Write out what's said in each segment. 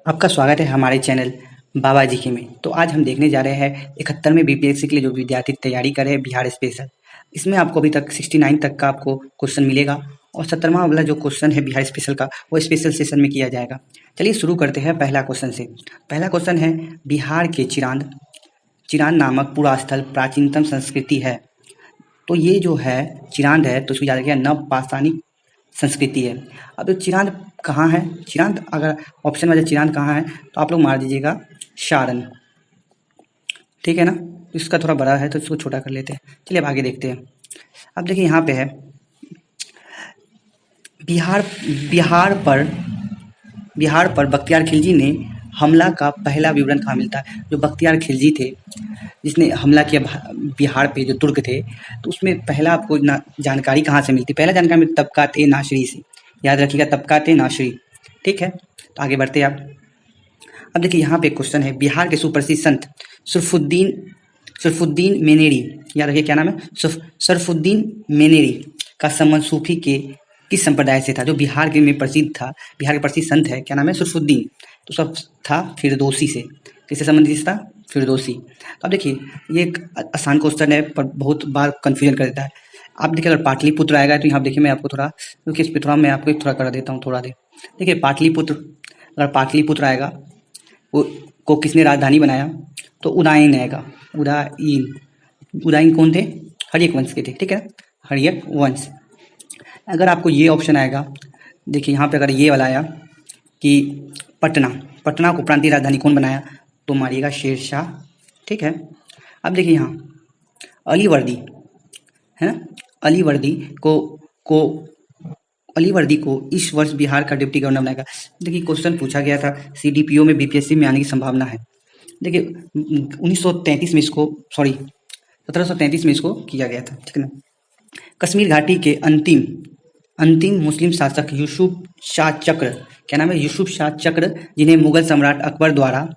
आपका स्वागत है हमारे चैनल बाबा जी के में। तो आज हम देखने जा रहे हैं 71वें बीपीएससी के लिए जो विद्यार्थी तैयारी कर रहे हैं बिहार स्पेशल। इसमें आपको अभी तक 69 तक का आपको क्वेश्चन मिलेगा और 70वां वाला जो क्वेश्चन है बिहार स्पेशल का वो स्पेशल सेशन में किया जाएगा। चलिए शुरू करते हैं पहला क्वेश्चन से। पहला क्वेश्चन है बिहार के चिरांद चिरांद नामक पूरा स्थल प्राचीनतम संस्कृति है। तो ये जो है चिरांद है तो इसको याद रखिएगा नवपाषाणिक संस्कृति है। अब चिरांद कहाँ है? चिरांद अगर ऑप्शन में चिरांद कहाँ है तो आप लोग मार दीजिएगा सारण। ठीक है ना, इसका थोड़ा बड़ा है तो इसको छोटा कर लेते हैं। चलिए अब आगे देखते हैं। अब देखिए यहाँ पे है बिहार बिहार पर बख्तियार खिलजी ने हमला का पहला विवरण कहाँ मिलता है? जो बख्तियार खिलजी थे जिसने हमला किया बिहार पे, जो तुर्क थे, तो उसमें पहला आपको जानकारी कहाँ से मिलती है? पहला जानकारी तबकात ए नासरी से। याद रखिएगा तबकात ए नासरी। ठीक है, तो आगे बढ़ते हैं आप। अब देखिए यहाँ पे क्वेश्चन है बिहार के सुप्रसिद्ध संत शरफुद्दीन मेनेरी। याद रखिए क्या नाम है? शरफुद्दीन मेनेरी का संबंध सूफी के किस संप्रदाय से था? जो बिहार के में प्रसिद्ध था, बिहार के प्रसिद्ध संत है, क्या नाम है? शरफुद्दीन। तो सब था फिरदौसी से। किससे संबंधित था? फिरदौसी। तो अब देखिए ये एक आसान क्वेश्चन है पर बहुत बार कंफ्यूजन कर देता है। आप देखिए अगर पाटलिपुत्र आएगा तो यहाँ देखिए मैं आपको थोड़ा, क्योंकि इस पर थोड़ा मैं आपको थोड़ा कर देता हूँ थोड़ा देर। देखिए पाटलिपुत्र, अगर पाटलिपुत्र आएगा वो को किसने राजधानी बनाया? तो उदयन आएगा। उदयन कौन थे? हर्यक वंश के थे। ठीक है, हर्यक वंश। अगर आपको ये ऑप्शन आएगा, देखिए यहाँ पे अगर ये वाला आया कि पटना को प्रांतीय राजधानी कौन बनाया? तो मारिएगा शेरशाह। ठीक है, अब देखिए यहाँ अलीवर्दी है ना, अलीवर्दी को इस वर्ष बिहार का डिप्टी गवर्नर बनाएगा। देखिए क्वेश्चन पूछा गया था सीडीपीओ में, बीपीएससी में आने की संभावना है। देखिए 1733 में इसको किया गया था। ठीक है ना। कश्मीर घाटी के अंतिम मुस्लिम शासक यूसुफ शाह चक्र, क्या नाम है? यूसुफ शाह चक्र, जिन्हें मुगल सम्राट अकबर द्वारा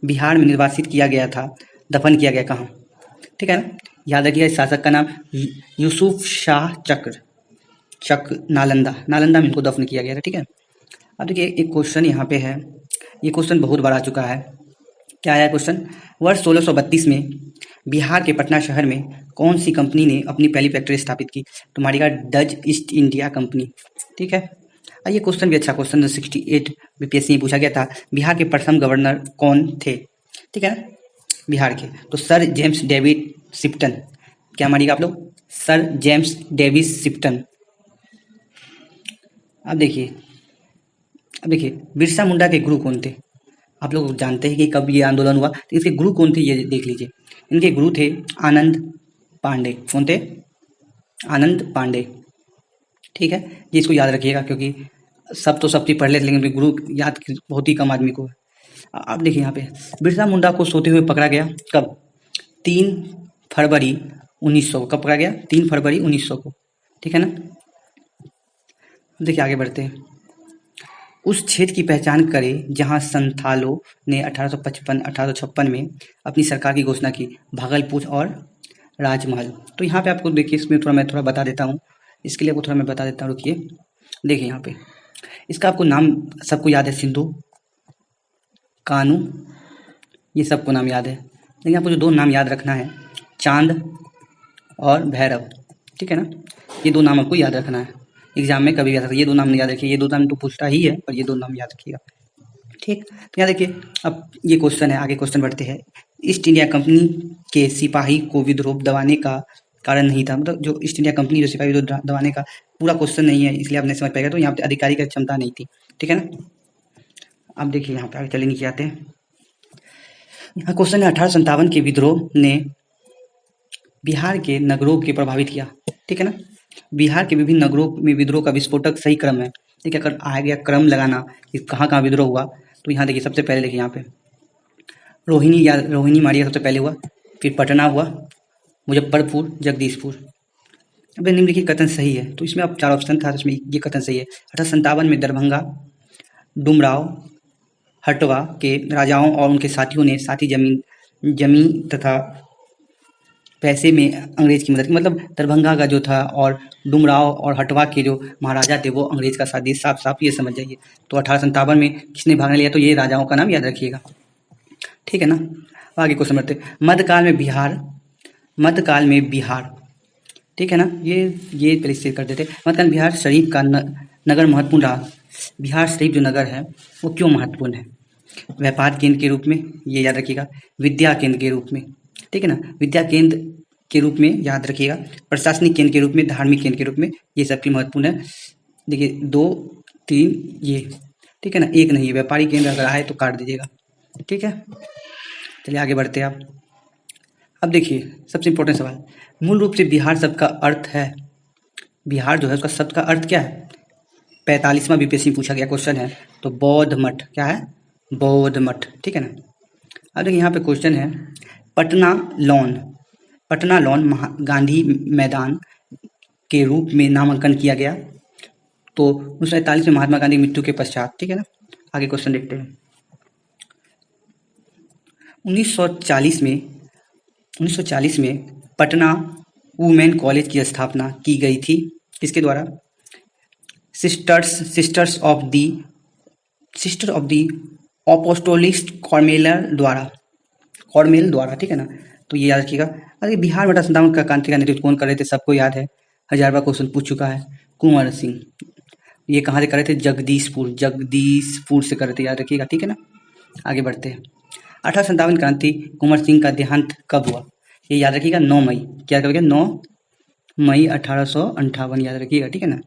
बिहार में निर्वासित किया गया था, दफन किया गया कहाँ? ठीक है ना, याद रखिएगा इस शासक का नाम यूसुफ शाह चक्र नालंदा में इनको दफन किया गया था। ठीक है, अब देखिए एक क्वेश्चन यहाँ पे है, ये क्वेश्चन बहुत बार आ चुका है। क्या आया क्वेश्चन? वर्ष 1632 में बिहार के पटना शहर में कौन सी कंपनी ने अपनी पहली फैक्ट्री स्थापित की? तो मारिएगा डच ईस्ट इंडिया कंपनी। ठीक है, ये क्वेश्चन भी अच्छा क्वेश्चन 68 बीपीएससी में पूछा गया था। बिहार के प्रथम गवर्नर कौन थे? ठीक है ना, बिहार के तो सर जेम्स डेविड शिप्टन। क्या मानिएगा आप लोग? Sir James Davis Shipton. अब देखिए बिरसा मुंडा के गुरु कौन थे? आप लोग जानते हैं कि कब ये आंदोलन हुआ, तो इसके गुरु कौन थे ये देख लीजिए। इनके गुरु थे आनंद पांडे। कौन थे? आनंद पांडे। ठीक है, ये इसको याद रखिएगा क्योंकि सब चीज पढ़ लेते लेकिन गुरु याद बहुत ही कम आदमी को है। अब देखिए यहाँ पे बिरसा मुंडा को सोते हुए पकड़ा गया कब? 3 फरवरी 1900 को। कब पकड़ा गया? 3 फरवरी 1900 को। ठीक है ना, देखिए आगे बढ़ते हैं। उस क्षेत्र की पहचान करें जहां संथालों ने 1856 में अपनी सरकार की घोषणा की। भागलपुर और राजमहल। तो यहाँ पे आपको देखिए इसमें मैं थोड़ा बता देता हूँ, इसके लिए आपको थोड़ा मैं बता देता हूँ, रुकिए। देखिए यहाँ पे इसका आपको नाम सबको याद है, सिंधु, कानू, ये सबको नाम याद है। लेकिन आपको जो 2 नाम याद रखना है, चांद और भैरव। ठीक है ना, ये 2 नाम आपको याद रखना है। एग्जाम में कभी भी आ सकता है, ये 2 नाम नहीं याद रखिए। ये 2 नाम तो पूछता ही है पर ये 2 नाम याद रखिएगा। ठीक, तो यहाँ देखिए अब ये क्वेश्चन है, आगे क्वेश्चन बढ़ते हैं। ईस्ट इंडिया कंपनी के सिपाही को विद्रोह दबाने का कारण नहीं था। मतलब जो ईस्ट इंडिया कंपनी जो सिपाही विद्रोह दबाने का पूरा क्वेश्चन नहीं है, इसलिए आप नहीं समझ पाएगा। तो यहाँ पे अधिकारी की क्षमता नहीं थी। ठीक है ना, अब देखिए यहाँ पे आगे चले नीचे आते हैं। यहाँ क्वेश्चन है 1857 के विद्रोह ने बिहार के नगरों के प्रभावित किया। ठीक है ना, बिहार के विभिन्न नगरों में विद्रोह का विस्फोटक सही क्रम है। ठीक है, अगर आ गया क्रम लगाना कि कहाँ विद्रोह हुआ, तो यहाँ देखिए सबसे पहले देखिए यहाँ पे रोहिणी मारिया सबसे पहले हुआ, फिर पटना हुआ, मुजफ्फरपुर, जगदीशपुर। अब निम्नलिखित कथन सही है, तो इसमें अब 4 ऑप्शन था, इसमें ये कथन सही है। 1857 में दरभंगा डुमराव हटवा के राजाओं और उनके साथियों ने साथी जमीन तथा पैसे में अंग्रेज की मदद की, मतलब दरभंगा का जो था और डुमराव और हटवा के जो महाराजा थे वो अंग्रेज का साथ दिए, साफ साफ ये समझ जाइए। तो 1857 में किसने भाग लिया, तो ये राजाओं का नाम याद रखिएगा, ठीक है ना। आगे क्वेश्चन बढ़ते हैं। मध्यकाल में बिहार, मध्यकाल में बिहार, ठीक है ना, ये पहले से कर देते। मध्यकाल में बिहार शरीफ का नगर महत्वपूर्ण रहा। बिहार शरीफ जो नगर है वो क्यों महत्वपूर्ण है? व्यापार केंद्र के रूप में, ये याद रखिएगा, विद्या केंद्र के रूप में, ठीक है ना, विद्या केंद्र के रूप में याद रखिएगा, प्रशासनिक केंद्र के रूप में, धार्मिक केंद्र के रूप में, ये सबके महत्वपूर्ण है। देखिए 2 3 ये, ठीक है ना, एक नहीं, व्यापारी केंद्र अगर आए तो काट दीजिएगा, ठीक है। चलिए आगे बढ़ते हैं आप। अब देखिए सबसे इंपॉर्टेंट सवाल, मूल रूप से बिहार शब्द का अर्थ है, बिहार जो है उसका शब्द का अर्थ क्या है? 45वां बीपीएससी पूछा गया क्वेश्चन है। तो बौद्ध मठ, क्या है? बौद्ध मठ, ठीक है ना। अब देखिए यहाँ पे क्वेश्चन है, पटना लॉन, पटना लॉन गांधी मैदान के रूप में नामांकन किया गया तो 1941 में महात्मा गांधी की मृत्यु के पश्चात, ठीक है ना। आगे क्वेश्चन देखते हैं। 1940 में पटना वुमेन कॉलेज की स्थापना की गई थी, किसके द्वारा? सिस्टर ऑफ दी अपोस्टोलिस्ट कॉर्मेल द्वारा, ठीक है ना। तो ये याद रखिएगा। अरे बिहार में 1857 का क्रांति का नेतृत्व कौन कर रहे थे, सबको याद है, 1000 बार क्वेश्चन पूछ चुका है, कुंवर सिंह। ये कहाँ से कर रहे थे? जगदीशपुर से कर रहे थे, याद रखिएगा, ठीक है ना। आगे बढ़ते हैं। 1857 क्रांति, कुंवर सिंह का देहांत कब हुआ? ये याद रखिएगा 9 मई, क्या करेगा? 9 मई 1858, याद रखिएगा, ठीक है ना।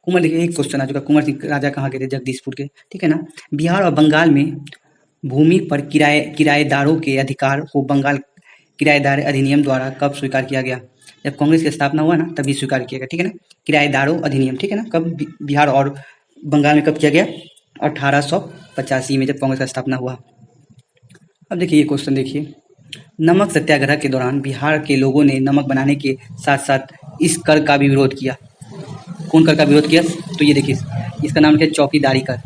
कुंवर, देखिए एक क्वेश्चन आ चुका, कुंवर सिंह राजा कहाँ के थे? जगदीशपुर के, ठीक है ना। बिहार और बंगाल में भूमि पर किराएदारों के अधिकार को बंगाल किराएदार अधिनियम द्वारा कब स्वीकार किया गया? जब कांग्रेस की स्थापना हुआ ना तभी स्वीकार किया गया, ठीक है ना, किराएदारों अधिनियम, ठीक है ना। कब बिहार और बंगाल में कब किया गया? 1885 में, जब कांग्रेस का स्थापना हुआ। अब देखिए ये क्वेश्चन देखिए, नमक सत्याग्रह के दौरान बिहार के लोगों ने नमक बनाने के साथ साथ इस कर का भी विरोध किया। कौन कर का विरोध किया? तो ये देखिए, इसका नाम है चौकीदारी कर।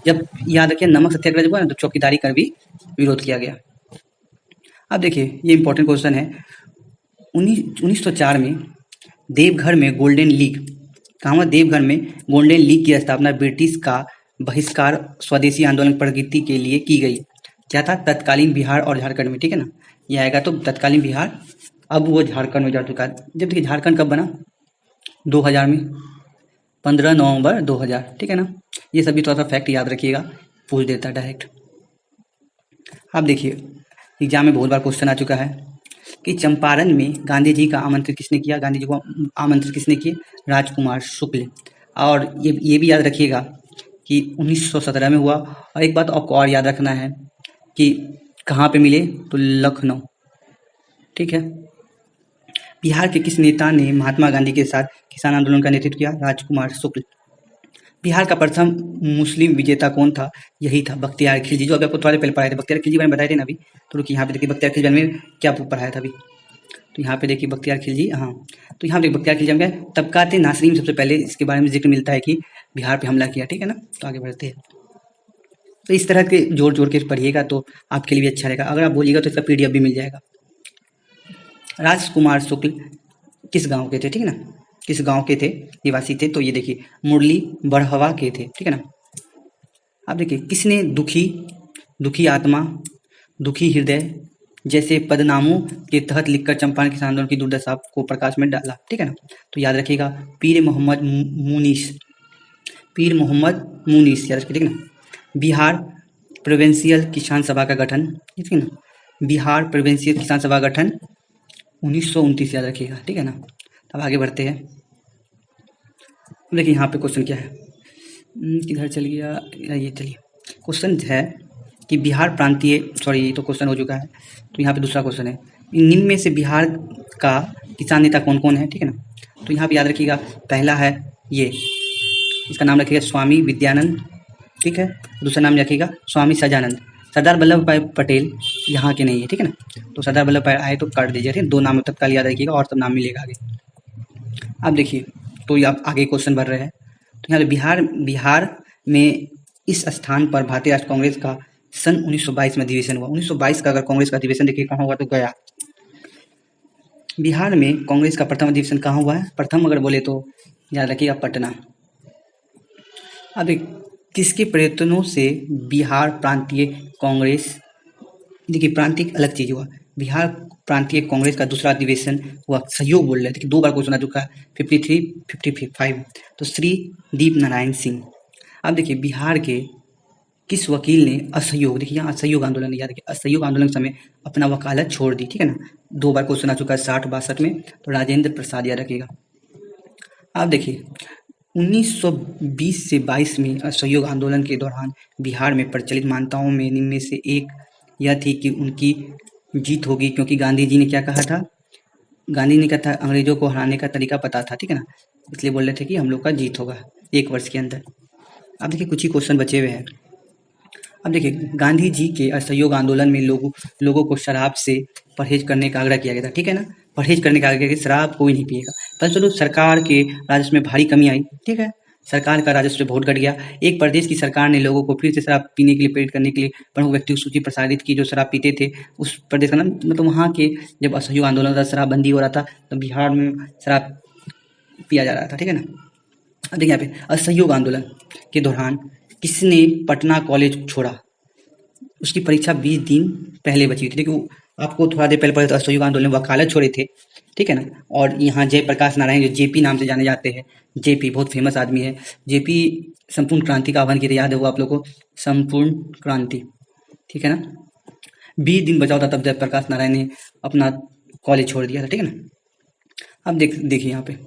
जब याद रखिए नमक सत्याग्रह जब हुआ ना तो चौकीदारी कर भी विरोध किया गया। अब देखिए ये इंपॉर्टेंट क्वेश्चन है, 1904 में देवघर में गोल्डन लीग, कहाँ हुआ? देवघर में गोल्डन लीग की स्थापना ब्रिटिश का बहिष्कार स्वदेशी आंदोलन प्रगति के लिए की गई। क्या था? तत्कालीन बिहार और झारखंड में, ठीक है ना, ये आएगा तो तत्कालीन बिहार, अब वो झारखंड में जा चुका है। जब देखिए झारखंड कब बना? 2000 में, 15 नवंबर 2000, ठीक है ना। ये सभी थोड़ा सा फैक्ट याद रखिएगा, पूछ देता है डायरेक्ट। अब देखिए एग्जाम में बहुत बार क्वेश्चन आ चुका है कि चंपारण में गांधी जी का आमंत्रित किसने किया? गांधी जी को आमंत्रित किसने किए? राजकुमार शुक्ल। और ये भी याद रखिएगा कि 1917 में हुआ। और एक बात आपको और याद रखना है कि कहाँ पे मिले? तो लखनऊ, ठीक है। बिहार के किस नेता ने महात्मा गांधी के साथ किसान आंदोलन का नेतृत्व किया? राजकुमार शुक्ल। बिहार का प्रथम मुस्लिम विजेता कौन था? यही था बख्तियार खिलजी, जो अभी आपको थोड़ा पहले पढ़ाए थे। बख्तियार खिलजी मैंने बताए थे ना अभी, तो रुकिए यहाँ पे देखिए बख्तियार खिलजी में क्या पढ़ाया था अभी। तो यहाँ पे देखिए बख्तियार खिलजी, हाँ, तो यहाँ पे बख्तियार खिलजी में तबकाते नासरीन, सबसे पहले इसके बारे में जिक्र मिलता है कि बिहार पे हमला किया, ठीक है ना। तो आगे बढ़ते हैं। तो इस तरह के जोड़ जोड़ के पढ़िएगा तो आपके लिए भी अच्छा रहेगा। अगर आप बोलिएगा तो इसका PDF भी मिल जाएगा। राजकुमार शुक्ल किस गांव के थे, ठीक है ना, किस गांव के थे, निवासी थे? तो ये देखिए मुरली बड़हवा के थे, ठीक है ना। अब देखिए किसने दुखी आत्मा, दुखी हृदय जैसे पदनामों के तहत लिखकर चंपारण किसान आंदोलन की दुर्दशा को प्रकाश में डाला, ठीक है ना। तो याद रखिएगा पीर मोहम्मद मुनीस, याद रखिए, ठीक है ना। बिहार प्रोविंशियल किसान सभा का गठन, ठीक है ना, बिहार प्रोविंशियल किसान सभा गठन 1929, याद रखिएगा, ठीक है ना। अब आगे बढ़ते हैं। देखिए यहाँ पे क्वेश्चन क्या है, किधर चल गया ये, चलिए क्वेश्चन है कि बिहार प्रांतीय, सॉरी तो क्वेश्चन हो चुका है, तो यहाँ पे दूसरा क्वेश्चन है, निम्न में से बिहार का किसान नेता कौन कौन है, ठीक है ना। तो यहाँ पे याद रखिएगा पहला है ये, इसका नाम रखिएगा स्वामी विद्यानंद, ठीक है। दूसरा नाम रखिएगा स्वामी सजानंद। सरदार वल्लभ भाई पटेल यहाँ के नहीं है, ठीक है ना। तो सरदार वल्लभ भाई आए तो काट दीजिए, ठीक है। 2 नाम तत्काल याद रखिएगा और सब नाम मिलेगा आगे। अब देखिए तो ये आप आगे क्वेश्चन भर रहे हैं। तो यहाँ बिहार में इस स्थान पर भारतीय राष्ट्रीय कांग्रेस का सन 1922 में अधिवेशन हुआ। 1922 का अगर कांग्रेस का अधिवेशन देखिए कहाँ हुआ? तो गया। बिहार में कांग्रेस का प्रथम अधिवेशन कहाँ हुआ है? प्रथम अगर बोले तो याद रखिएगा पटना। अब किसके प्रयत्नों से बिहार प्रांतीय कांग्रेस, देखिए प्रांतीय अलग चीज हुआ, बिहार प्रांतीय कांग्रेस का दूसरा अधिवेशन हुआ, सहयोग बोल रहे थे कि 2 बार क्वेश्चन आ चुका है, 53 55। तो श्री दीप नारायण सिंह। अब देखिए बिहार के किस वकील ने असहयोग, देखिए यहाँ असहयोग आंदोलन याद रखिए, असहयोग आंदोलन के समय अपना वकालत छोड़ दी, ठीक है ना। 2 बार क्वेश्चन आ चुका है 60 62 में, तो राजेंद्र प्रसाद याद रखिएगा। अब देखिए 1920 से 22 में असहयोग आंदोलन के दौरान बिहार में प्रचलित मान्यताओं में निम्न में से एक यह थी कि उनकी जीत होगी, क्योंकि गांधी जी ने क्या कहा था? गांधी ने कहा था अंग्रेजों को हराने का तरीका पता था, ठीक है ना, इसलिए बोल रहे थे कि हम लोग का जीत होगा 1 वर्ष के अंदर। अब देखिए कुछ ही क्वेश्चन बचे हुए हैं। अब देखिए गांधी जी के असहयोग आंदोलन में लोगों को शराब से परहेज करने का आग्रह किया गया था, ठीक है ना, परहेज करने का आग्रह किया कि शराब कोई नहीं पिएगा। पर चलो सरकार के राजस्व में भारी कमी आई, ठीक है, सरकार का राजस्व बहुत घट गया। एक प्रदेश की सरकार ने लोगों को फिर से शराब पीने के लिए प्रेरित करने के लिए प्रमुख व्यक्तियों की सूची प्रसारित की जो शराब पीते थे। उस प्रदेश का नाम मतलब वहाँ के जब असहयोग आंदोलन था, शराबबंदी हो रहा था, तो बिहार में शराब पिया जा रहा था, ठीक है ना। अब देखिए यहाँ पे असहयोग आंदोलन के दौरान किसने पटना कॉलेज छोड़ा? उसकी परीक्षा 20 दिन पहले बची थी, देखिए आपको थोड़ा देर पहले पता था असहयोग आंदोलन में वकालत छोड़े थे, ठीक है ना। और यहाँ जयप्रकाश नारायण जो जेपी नाम से जाने जाते हैं, जेपी बहुत फेमस आदमी है, जेपी संपूर्ण क्रांति का आह्वान किया था, याद है वो आप लोग को, संपूर्ण क्रांति, ठीक है ना। 20 दिन बचा होता तब जयप्रकाश नारायण ने अपना कॉलेज छोड़ दिया था, ठीक है ना। अब देखिए यहाँ पे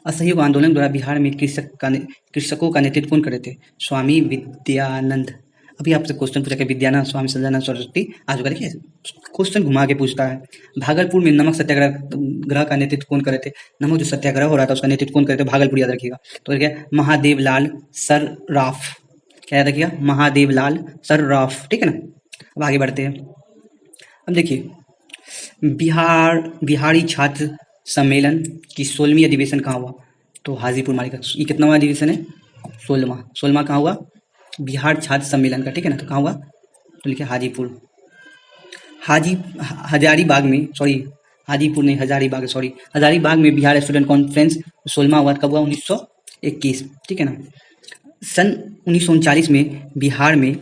असहयोग आंदोलन द्वारा बिहार में कृषकों का नेतृत्व कौन करे थे? स्वामी विद्यानंद। अभी आपसे क्वेश्चन पूछा कि विद्यानंद स्वामी सदानंद सरस्वती आज का, देखिए क्वेश्चन घुमा के पूछता है। भागलपुर में नमक सत्याग्रह का नेतृत्व कौन करे थे? नमक जो सत्याग्रह हो रहा था उसका नेतृत्व कौन करे थे? भागलपुर याद रखिएगा। तो क्या महादेव लाल सर्राफ, क्या याद रखिएगा? महादेव लाल सर्राफ, ठीक है ना। अब आगे बढ़ते हैं। अब देखिए बिहारी छात्र सम्मेलन की 16वीं अधिवेशन कहाँ हुआ? तो हाजीपुर मालिका। ये कितनावां अधिवेशन है? 16वां कहाँ हुआ? बिहार छात्र सम्मेलन का, ठीक है ना। तो कहाँ हुआ? तो लिखे हाजीपुर। हजारीबाग में, सॉरी हाजीपुर नहीं हजारीबाग, सॉरी हजारीबाग में बिहार स्टूडेंट कॉन्फ्रेंस 16वां हुआ, कब हुआ? 1921, ठीक है ना। सन 1939 में बिहार में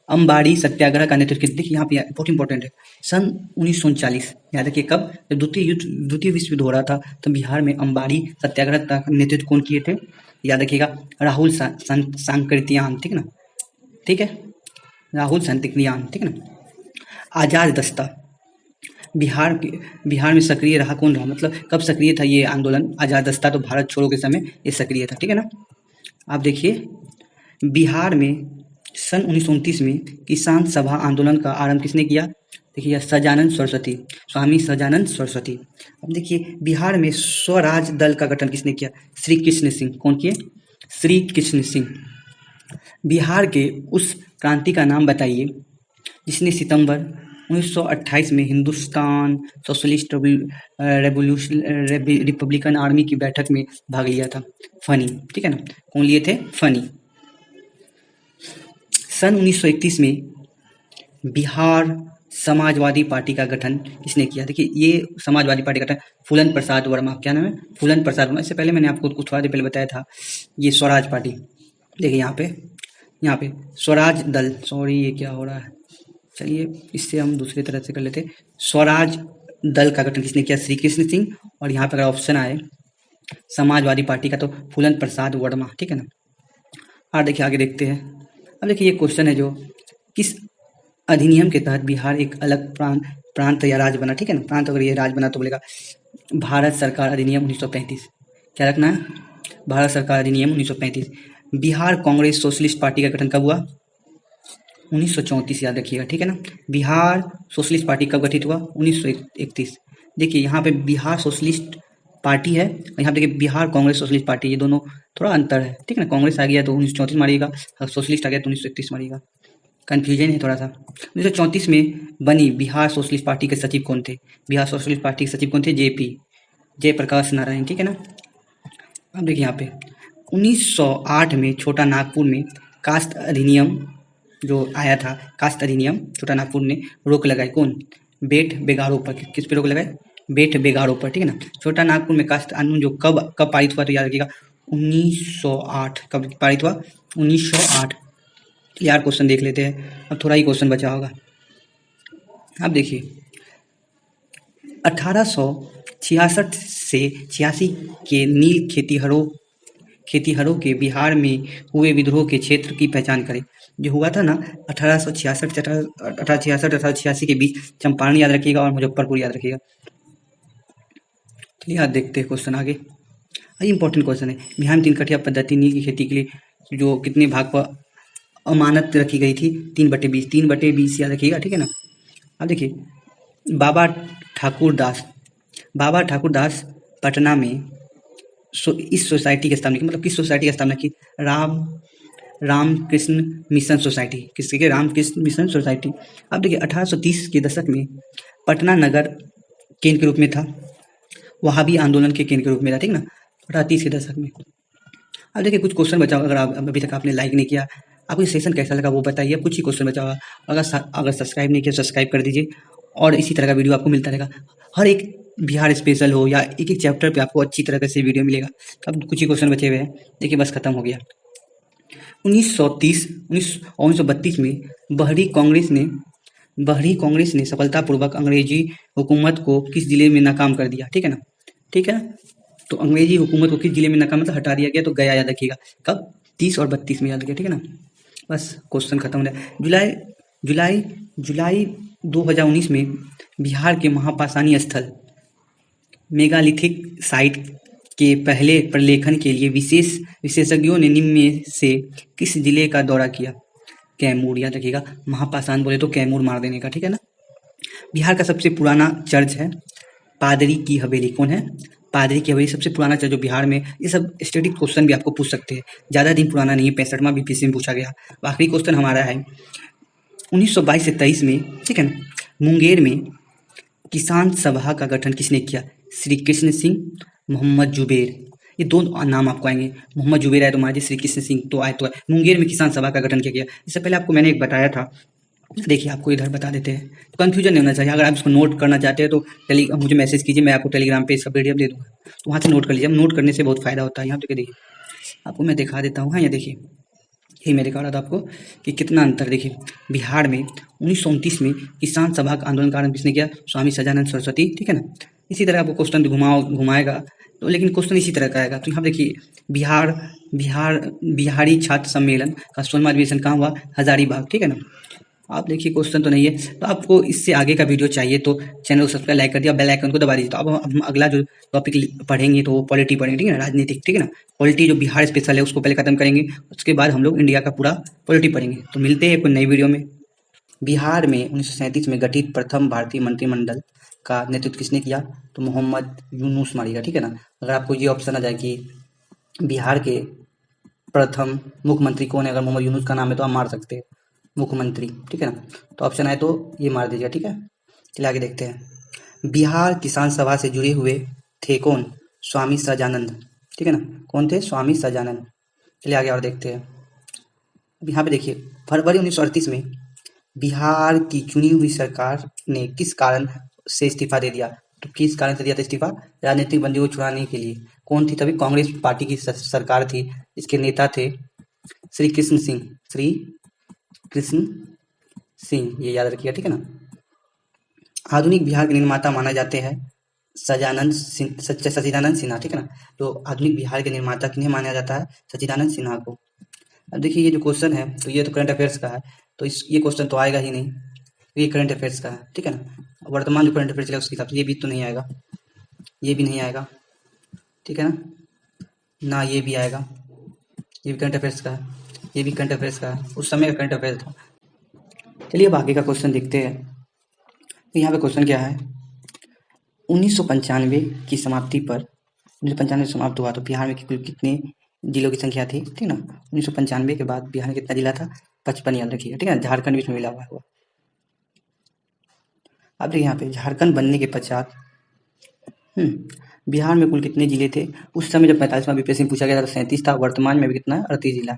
अम्बाड़ी सत्याग्रह का नेतृत्व, देखिए यहाँ पे बहुत इंपॉर्टेंट है, सन 1939 याद रखिए, कब? जब द्वितीय विश्व युद्ध हो रहा था तब बिहार में अम्बाड़ी सत्याग्रह का नेतृत्व कौन किए थे? याद रखिएगा राहुल सांकृत्यान, ठीक है ना, ठीक है, राहुल सांकृत्यान, ठीक है ना। आजाद दस्ता बिहार में सक्रिय रहा कौन रहा, मतलब कब सक्रिय था ये आंदोलन? आजाद दस्ता तो भारत छोड़ो के समय ये सक्रिय था, ठीक है ना। आप देखिए बिहार में सन 1929 में किसान सभा आंदोलन का आरंभ किसने किया? देखिए सजानंद सरस्वती, स्वामी सजानंद सरस्वती। अब देखिए बिहार में स्वराज दल का गठन किसने किया? श्री कृष्ण सिंह। कौन किए? श्री कृष्ण सिंह। बिहार के उस क्रांति का नाम बताइए जिसने सितंबर 1928 में हिंदुस्तान सोशलिस्ट रिपब्लिकन आर्मी की बैठक में भाग लिया था। फनी, ठीक है ना। कौन लिए थे? फनी। सन 1931 में बिहार समाजवादी पार्टी का गठन किसने किया? देखिए ये समाजवादी पार्टी का गठन फूलन प्रसाद वर्मा, क्या नाम है? फूलन प्रसाद वर्मा। इससे पहले मैंने आपको कुछ थोड़ा देर पहले बताया था ये स्वराज पार्टी। देखिए यहाँ पे स्वराज दल, सॉरी ये क्या हो रहा है, चलिए इससे हम दूसरी तरह से कर लेते। स्वराज दल का गठन किसने किया? श्री कृष्ण सिंह। और यहाँ पर अगर ऑप्शन आए समाजवादी पार्टी का तो फूलन प्रसाद वर्मा, ठीक है ना। और देखिए आगे देखते हैं। अब देखिए ये क्वेश्चन है जो किस अधिनियम के तहत बिहार एक अलग प्रांत या राज्य बना, ठीक है ना। प्रांत अगर ये राज्य बना तो बोलेगा भारत सरकार अधिनियम 1935। क्या रखना है? भारत सरकार अधिनियम 1935। बिहार कांग्रेस सोशलिस्ट पार्टी का गठन कब हुआ? 1934 याद रखिएगा, ठीक है ना। बिहार सोशलिस्ट पार्टी कब गठित हुआ? 1931। देखिए यहाँ पे बिहार सोशलिस्ट पार्टी है और यहाँ पे देखिए बिहार कांग्रेस सोशलिस्ट पार्टी, ये दोनों थोड़ा अंतर है, ठीक है ना। कांग्रेस आ गया तो 1934 मारिएगा, सोशलिस्ट आ गया तो 1931 मारिएगा, कन्फ्यूजन है थोड़ा सा। 1934 में बनी बिहार सोशलिस्ट पार्टी के सचिव कौन थे? बिहार सोशलिस्ट पार्टी के सचिव कौन थे? जयप्रकाश नारायण, ठीक है ना। अब देखिए यहाँ पे 1908 में छोटा नागपुर में कास्ट अधिनियम जो आया था, कास्ट अधिनियम छोटा नागपुर ने रोक लगाई, कौन? बेट बेगारों पर। किस पे रोक लगाई? बेट बेगारों पर, ठीक है ना। छोटा नागपुर में कास्ट कानून जो कब कब पारित हुआ, तो याद रखिएगा 1908। कब पारित हुआ? 1908। यार क्वेश्चन देख लेते हैं, अब थोड़ा ही क्वेश्चन बचा होगा। अब देखिए 1866 से 86 के नील खेतिहरों के बिहार में हुए विद्रोह के क्षेत्र की पहचान करें। जो हुआ था ना 1886 के बीच, चंपारण याद रखिएगा और मुजफ्फरपुर याद रखिएगा। चलिए आज देखते हैं क्वेश्चन आगे। ये इंपॉर्टेंट क्वेश्चन है। बिहार में 3 कठिया पद्धति नील की खेती के लिए जो कितने भाग पर अमानत रखी गई थी? 3/20। 3/20 याद रखिएगा, ठीक है ना। अब देखिए बाबा ठाकुर दास पटना में इस सोसाइटी की स्थापना की, मतलब किस सोसाइटी की स्थापना की? Ramakrishna Mission Society. किसके के? Ramakrishna Mission Society. अब देखिए 1830 के दशक में पटना नगर केंद्र के रूप में था, वहाबी आंदोलन के केंद्र के रूप में था, ठीक ना, 1830 के दशक में। अब देखिए कुछ क्वेश्चन बचा होगा, अगर आप अभी तक आपने लाइक नहीं किया, आपको ये सेशन कैसा लगा वो बताइए। अब कुछ ही क्वेश्चन बचा होगा, अगर सब्सक्राइब नहीं किया सब्सक्राइब कर दीजिए, और इसी तरह का वीडियो आपको मिलता रहेगा। हर एक बिहार स्पेशल हो या एक एक चैप्टर पे आपको अच्छी तरह से वीडियो मिलेगा। अब कुछ ही क्वेश्चन बचे हुए हैं, देखिए बस खत्म हो गया। 1932 में बहरी कांग्रेस ने सफलतापूर्वक अंग्रेजी हुकूमत को किस जिले में नाकाम कर दिया? ठीक है ना, ठीक है। तो अंग्रेजी हुकूमत को किस जिले में नाकाम, मतलब हटा दिया गया, तो गया याद रखिएगा। कब? 30 और 32 में याद रखिएगा, ठीक है ना। बस क्वेश्चन खत्म हो गया। जुलाई 2019 में बिहार के महापाषाणी स्थल मेगालिथिक साइट के पहले प्रलेखन के लिए विशेषज्ञों ने निम्न में से किस जिले का दौरा किया? कैमूर याद रखिएगा। महापाषाण बोले तो कैमूर मार देने का, ठीक है ना। बिहार का सबसे पुराना चर्च है पादरी की हवेली। कौन है? पादरी की हवेली सबसे पुराना चर्च जो बिहार में। ये सब स्टैटिक क्वेश्चन भी आपको पूछ सकते हैं, ज़्यादा दिन पुराना नहीं है, 65वां बीपीएससी में पूछा गया। आखिरी क्वेश्चन हमारा है 1922 से 23 में, ठीक है ना, मुंगेर में किसान सभा का गठन किसने किया? श्री कृष्ण सिंह, मोहम्मद जुबेर। ये दो नाम आपको आएंगे, मोहम्मद जुबेर आए तो मान श्री कृष्ण सिंह तो आए तो आए। मुंगेर में किसान सभा का गठन किया गया। इससे पहले आपको मैंने एक बताया था, देखिए आपको इधर बता देते हैं, तो कंफ्यूजन नहीं होना चाहिए। अगर आप इसको नोट करना चाहते हैं तो मुझे मैसेज कीजिए, मैं आपको टेलीग्राम पे इसका पीडीएफ दे दूँगा, तो वहाँ से नोट कर लीजिए। नोट करने से बहुत फायदा होता है। यहाँ पे देखिए आपको मैं दिखा देता हूँ। हाँ ये देखिए, यही मैं दिखा रहा था आपको कि कितना अंतर। देखिए बिहार में 1929 में किसान सभा का आंदोलन का आरंभ किसने किया? स्वामी सजानंद सरस्वती, ठीक है ना। इसी तरह आपको क्वेश्चन घुमाएगा तो, लेकिन क्वेश्चन इसी तरह का आएगा। तो यहाँ देखिए बिहारी छात्र सम्मेलन का 16वां अधिवेशन कहाँ हुआ? हजारीबाग, ठीक है ना। आप देखिए क्वेश्चन तो नहीं है, तो आपको इससे आगे का वीडियो चाहिए तो चैनल को सब्सक्राइब, लाइक कर दिया, बेल आइकन को दबा दीजिए। तो अब हम अगला जो टॉपिक पढ़ेंगे तो वो पॉलिटी पढ़ेंगे, ठीक है ना, राजनीतिक, ठीक है ना। पॉलिटी जो बिहार स्पेशल है उसको पहले खत्म करेंगे, उसके बाद हम लोग इंडिया का पूरा पॉलिटी पढ़ेंगे। तो मिलते हैं कोई नई वीडियो में। बिहार में 1937 में गठित प्रथम भारतीय मंत्रिमंडल का नेतृत्व किसने किया? तो मोहम्मद यूनुस मारिगा, ठीक है ना। अगर आपको ये ऑप्शन आ जाए कि बिहार के प्रथम मुख्यमंत्री कौन है, अगर मोहम्मद यूनुस का नाम है तो आप मार सकते हैं मुख्यमंत्री, ठीक है ना। तो ऑप्शन आए तो ये मार दीजिएगा, ठीक है। चलिए आगे देखते हैं। बिहार किसान सभा से जुड़े हुए थे कौन? स्वामी सजानंद, ठीक है ना। कौन थे? स्वामी सजानंद। चलिए आगे और देखते हैं। यहाँ पे देखिए फरवरी 1938 में बिहार की चुनी हुई सरकार ने किस कारण से इस्तीफा दे दिया? तो किस कारण से दिया था इस्तीफा? राजनीतिक बंदियों को छुड़ाने के लिए। कौन थी? तभी कांग्रेस पार्टी की सरकार थी, इसके नेता थे श्री कृष्ण सिंह, ये याद रखिएगा, ठीक है ना। आधुनिक बिहार के निर्माता माना जाते हैं सच्चिदानंद सिन्हा, ठीक है ना। तो आधुनिक बिहार के निर्माता किन्हें माना जाता है? सच्चिदानंद सिन्हा को। अब देखिए ये जो क्वेश्चन है तो ये तो करंट अफेयर्स का है, तो ये क्वेश्चन तो आएगा ही नहीं, तो ये करंट अफेयर्स का है, ठीक है ना। वर्तमान जो करंट अफेयर्स चलेगा उसके हिसाब से ये भी तो नहीं आएगा, ये भी नहीं आएगा, ठीक है ना ये भी आएगा, ये भी करंट अफेयर्स का है, ये भी करंट अफेयर्स का है, उस समय का करंट अफेयर्स था। चलिए अब आगे का क्वेश्चन देखते हैं। तो यहाँ पे क्वेश्चन क्या है? 1995 की समाप्ति पर, 1995 समाप्त हुआ तो बिहार में कुल कितने जिलों की संख्या थी? ठीक ना, 1995 के बाद बिहार में कितना जिला था? 55, याद रखिएगा, ठीक है। झारखंड भी इसमें मिला हुआ। अब देखिए यहाँ पे झारखंड बनने के पश्चात बिहार में कुल कितने जिले थे? उस समय जब 45वां बीपीएससी में पूछा गया था तो 37 था। वर्तमान में भी कितना है? 38 जिला,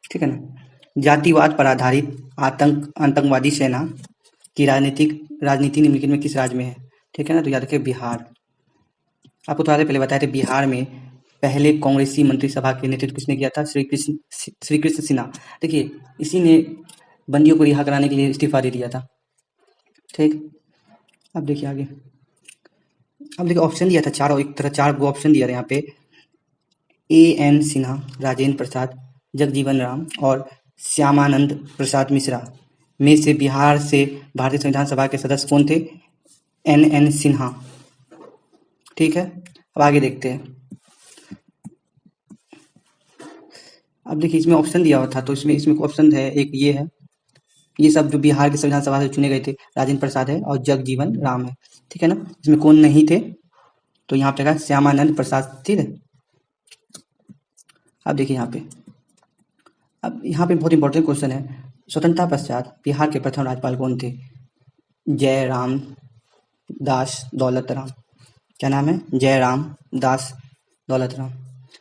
ठीक है ना। जातिवाद पर आधारित आतंकवादी सेना की राजनीति निम्नलिखित में किस राज्य में है? ठीक है ना। तो याद रखिए बिहार। आपको थोड़ा देर पहले बताए थे बिहार में पहले कांग्रेसी मंत्रिसभा के नेतृत्व किसने किया था? श्री कृष्ण सिन्हा। देखिए इसी ने बंदियों को रिहा कराने के लिए इस्तीफा दे दिया था। ठीक, अब देखिए आगे। अब देखिए ऑप्शन दिया था चारों, एक तरह चार ऑप्शन दिया था यहाँ पे। A.N. सिन्हा, राजेंद्र प्रसाद, जगजीवन राम और श्यामानंद प्रसाद मिश्रा में से बिहार से भारतीय संविधान सभा के सदस्य कौन थे? N.N. सिन्हा। ठीक है, अब आगे देखते हैं। अब देखिए इसमें ऑप्शन दिया हुआ था, तो इसमें ऑप्शन है, एक ये है, ये सब जो बिहार के संविधान सभा से चुने गए थे, राजेंद्र प्रसाद है और जगजीवन राम है। ठीक है ना। इसमें कौन नहीं थे? तो यहाँ पे श्यामानंद प्रसाद। ठीक है, अब देखिए यहाँ पे, अब यहाँ पे बहुत इंपॉर्टेंट क्वेश्चन है। स्वतंत्रता पश्चात बिहार के प्रथम राज्यपाल कौन थे? जयराम दास दौलत राम। क्या नाम है? जयराम दास दौलत राम।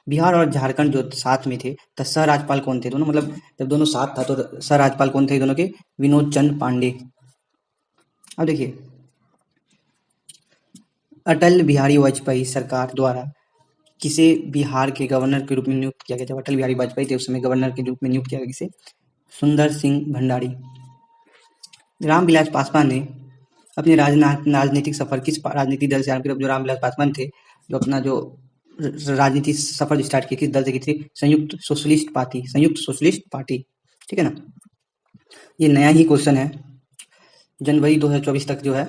बिहार और झारखंड जो साथ में थे, तो सह राज्यपाल कौन थे दोनों? मतलब जब दोनों साथ था तो सह राज्यपाल कौन थे दोनों के? विनोद चंद्र पांडे। अब देखिए अटल बिहारी वाजपेयी सरकार द्वारा किसे बिहार के गवर्नर के रूप में नियुक्त किया गया? जब अटल बिहारी वाजपेयी थे उस समय गवर्नर के रूप में नियुक्त किया गया किसे? सुंदर सिंह भंडारी। रामविलास पासवान ने अपने राजनीतिक सफर किस राजनीतिक दल से आरंभ किया? जो रामविलास पासवान थे, जो अपना जो राजनीतिक सफर स्टार्ट किया, किस दल से की थी? संयुक्त सोशलिस्ट पार्टी, संयुक्त सोशलिस्ट पार्टी। ठीक है ना। ये नया ही क्वेश्चन है, जनवरी 2024 तक जो है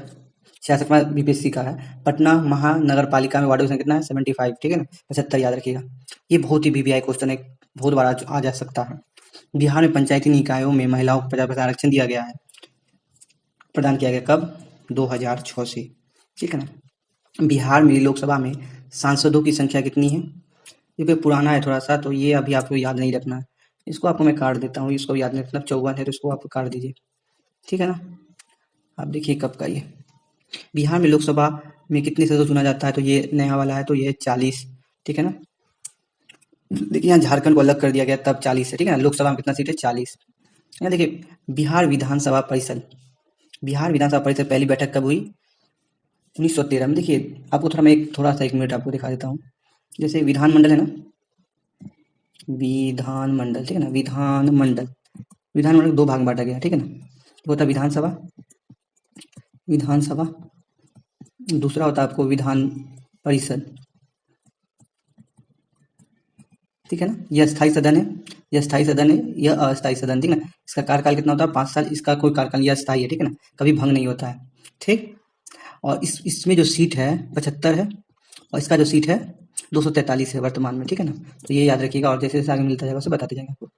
66वां बीपीएससी का है। पटना महानगर पालिका में वार्डों की संख्या कितना है? 75। ठीक है ना, 75 याद रखिएगा। ये बहुत ही वीवीआई क्वेश्चन है, बहुत बार आ जा सकता है। बिहार में पंचायती निकायों में महिलाओं को 50% आरक्षण दिया गया है, प्रदान किया गया कब? 2006 से। ठीक है ना। बिहार में लोकसभा में सांसदों की संख्या कितनी है? ये कोई पुराना है थोड़ा सा, तो ये अभी आपको याद नहीं रखना है, इसको आपको मैं काट देता हूँ, इसको याद नहीं रखना। 54 है तो इसको आप काट दीजिए। ठीक है ना। आप देखिए कब का ये बिहार में लोकसभा में कितने सदस्य चुना जाता है? तो ये नया वाला है, तो ये 40। ठीक है ना। देखिए यहाँ झारखंड को अलग कर दिया गया तब 40 है। ठीक है ना। लोकसभा में कितना सीट है? 40। यहाँ देखिए बिहार विधानसभा परिषद, बिहार विधानसभा परिषद पहली बैठक कब हुई? 1913 में। देखिए आपको थोड़ा मैं थोड़ा सा 1 मिनट आपको दिखा देता हूँ। जैसे विधानमंडल है ना, विधानमंडल। ठीक है ना, विधानमंडल, विधानमंडल 2 भाग में बांटा गया। ठीक है ना। एक होता है विधानसभा, विधानसभा, दूसरा होता है आपको विधान परिषद। ठीक है ना। यह स्थायी सदन है, यह स्थायी सदन है, यह अस्थायी सदन। ठीक है ना। इसका कार्यकाल कितना होता है? 5 साल। इसका कोई कार्यकाल, यह स्थायी है। ठीक है ना, कभी भंग नहीं होता है। ठीक, और इसमें जो सीट है 75 है, और इसका जो सीट है 243 है वर्तमान में। ठीक है ना। तो ये याद रखिएगा, और जैसे जैसे आगे मिलता जाएगा उसे बताते जाएंगे आपको।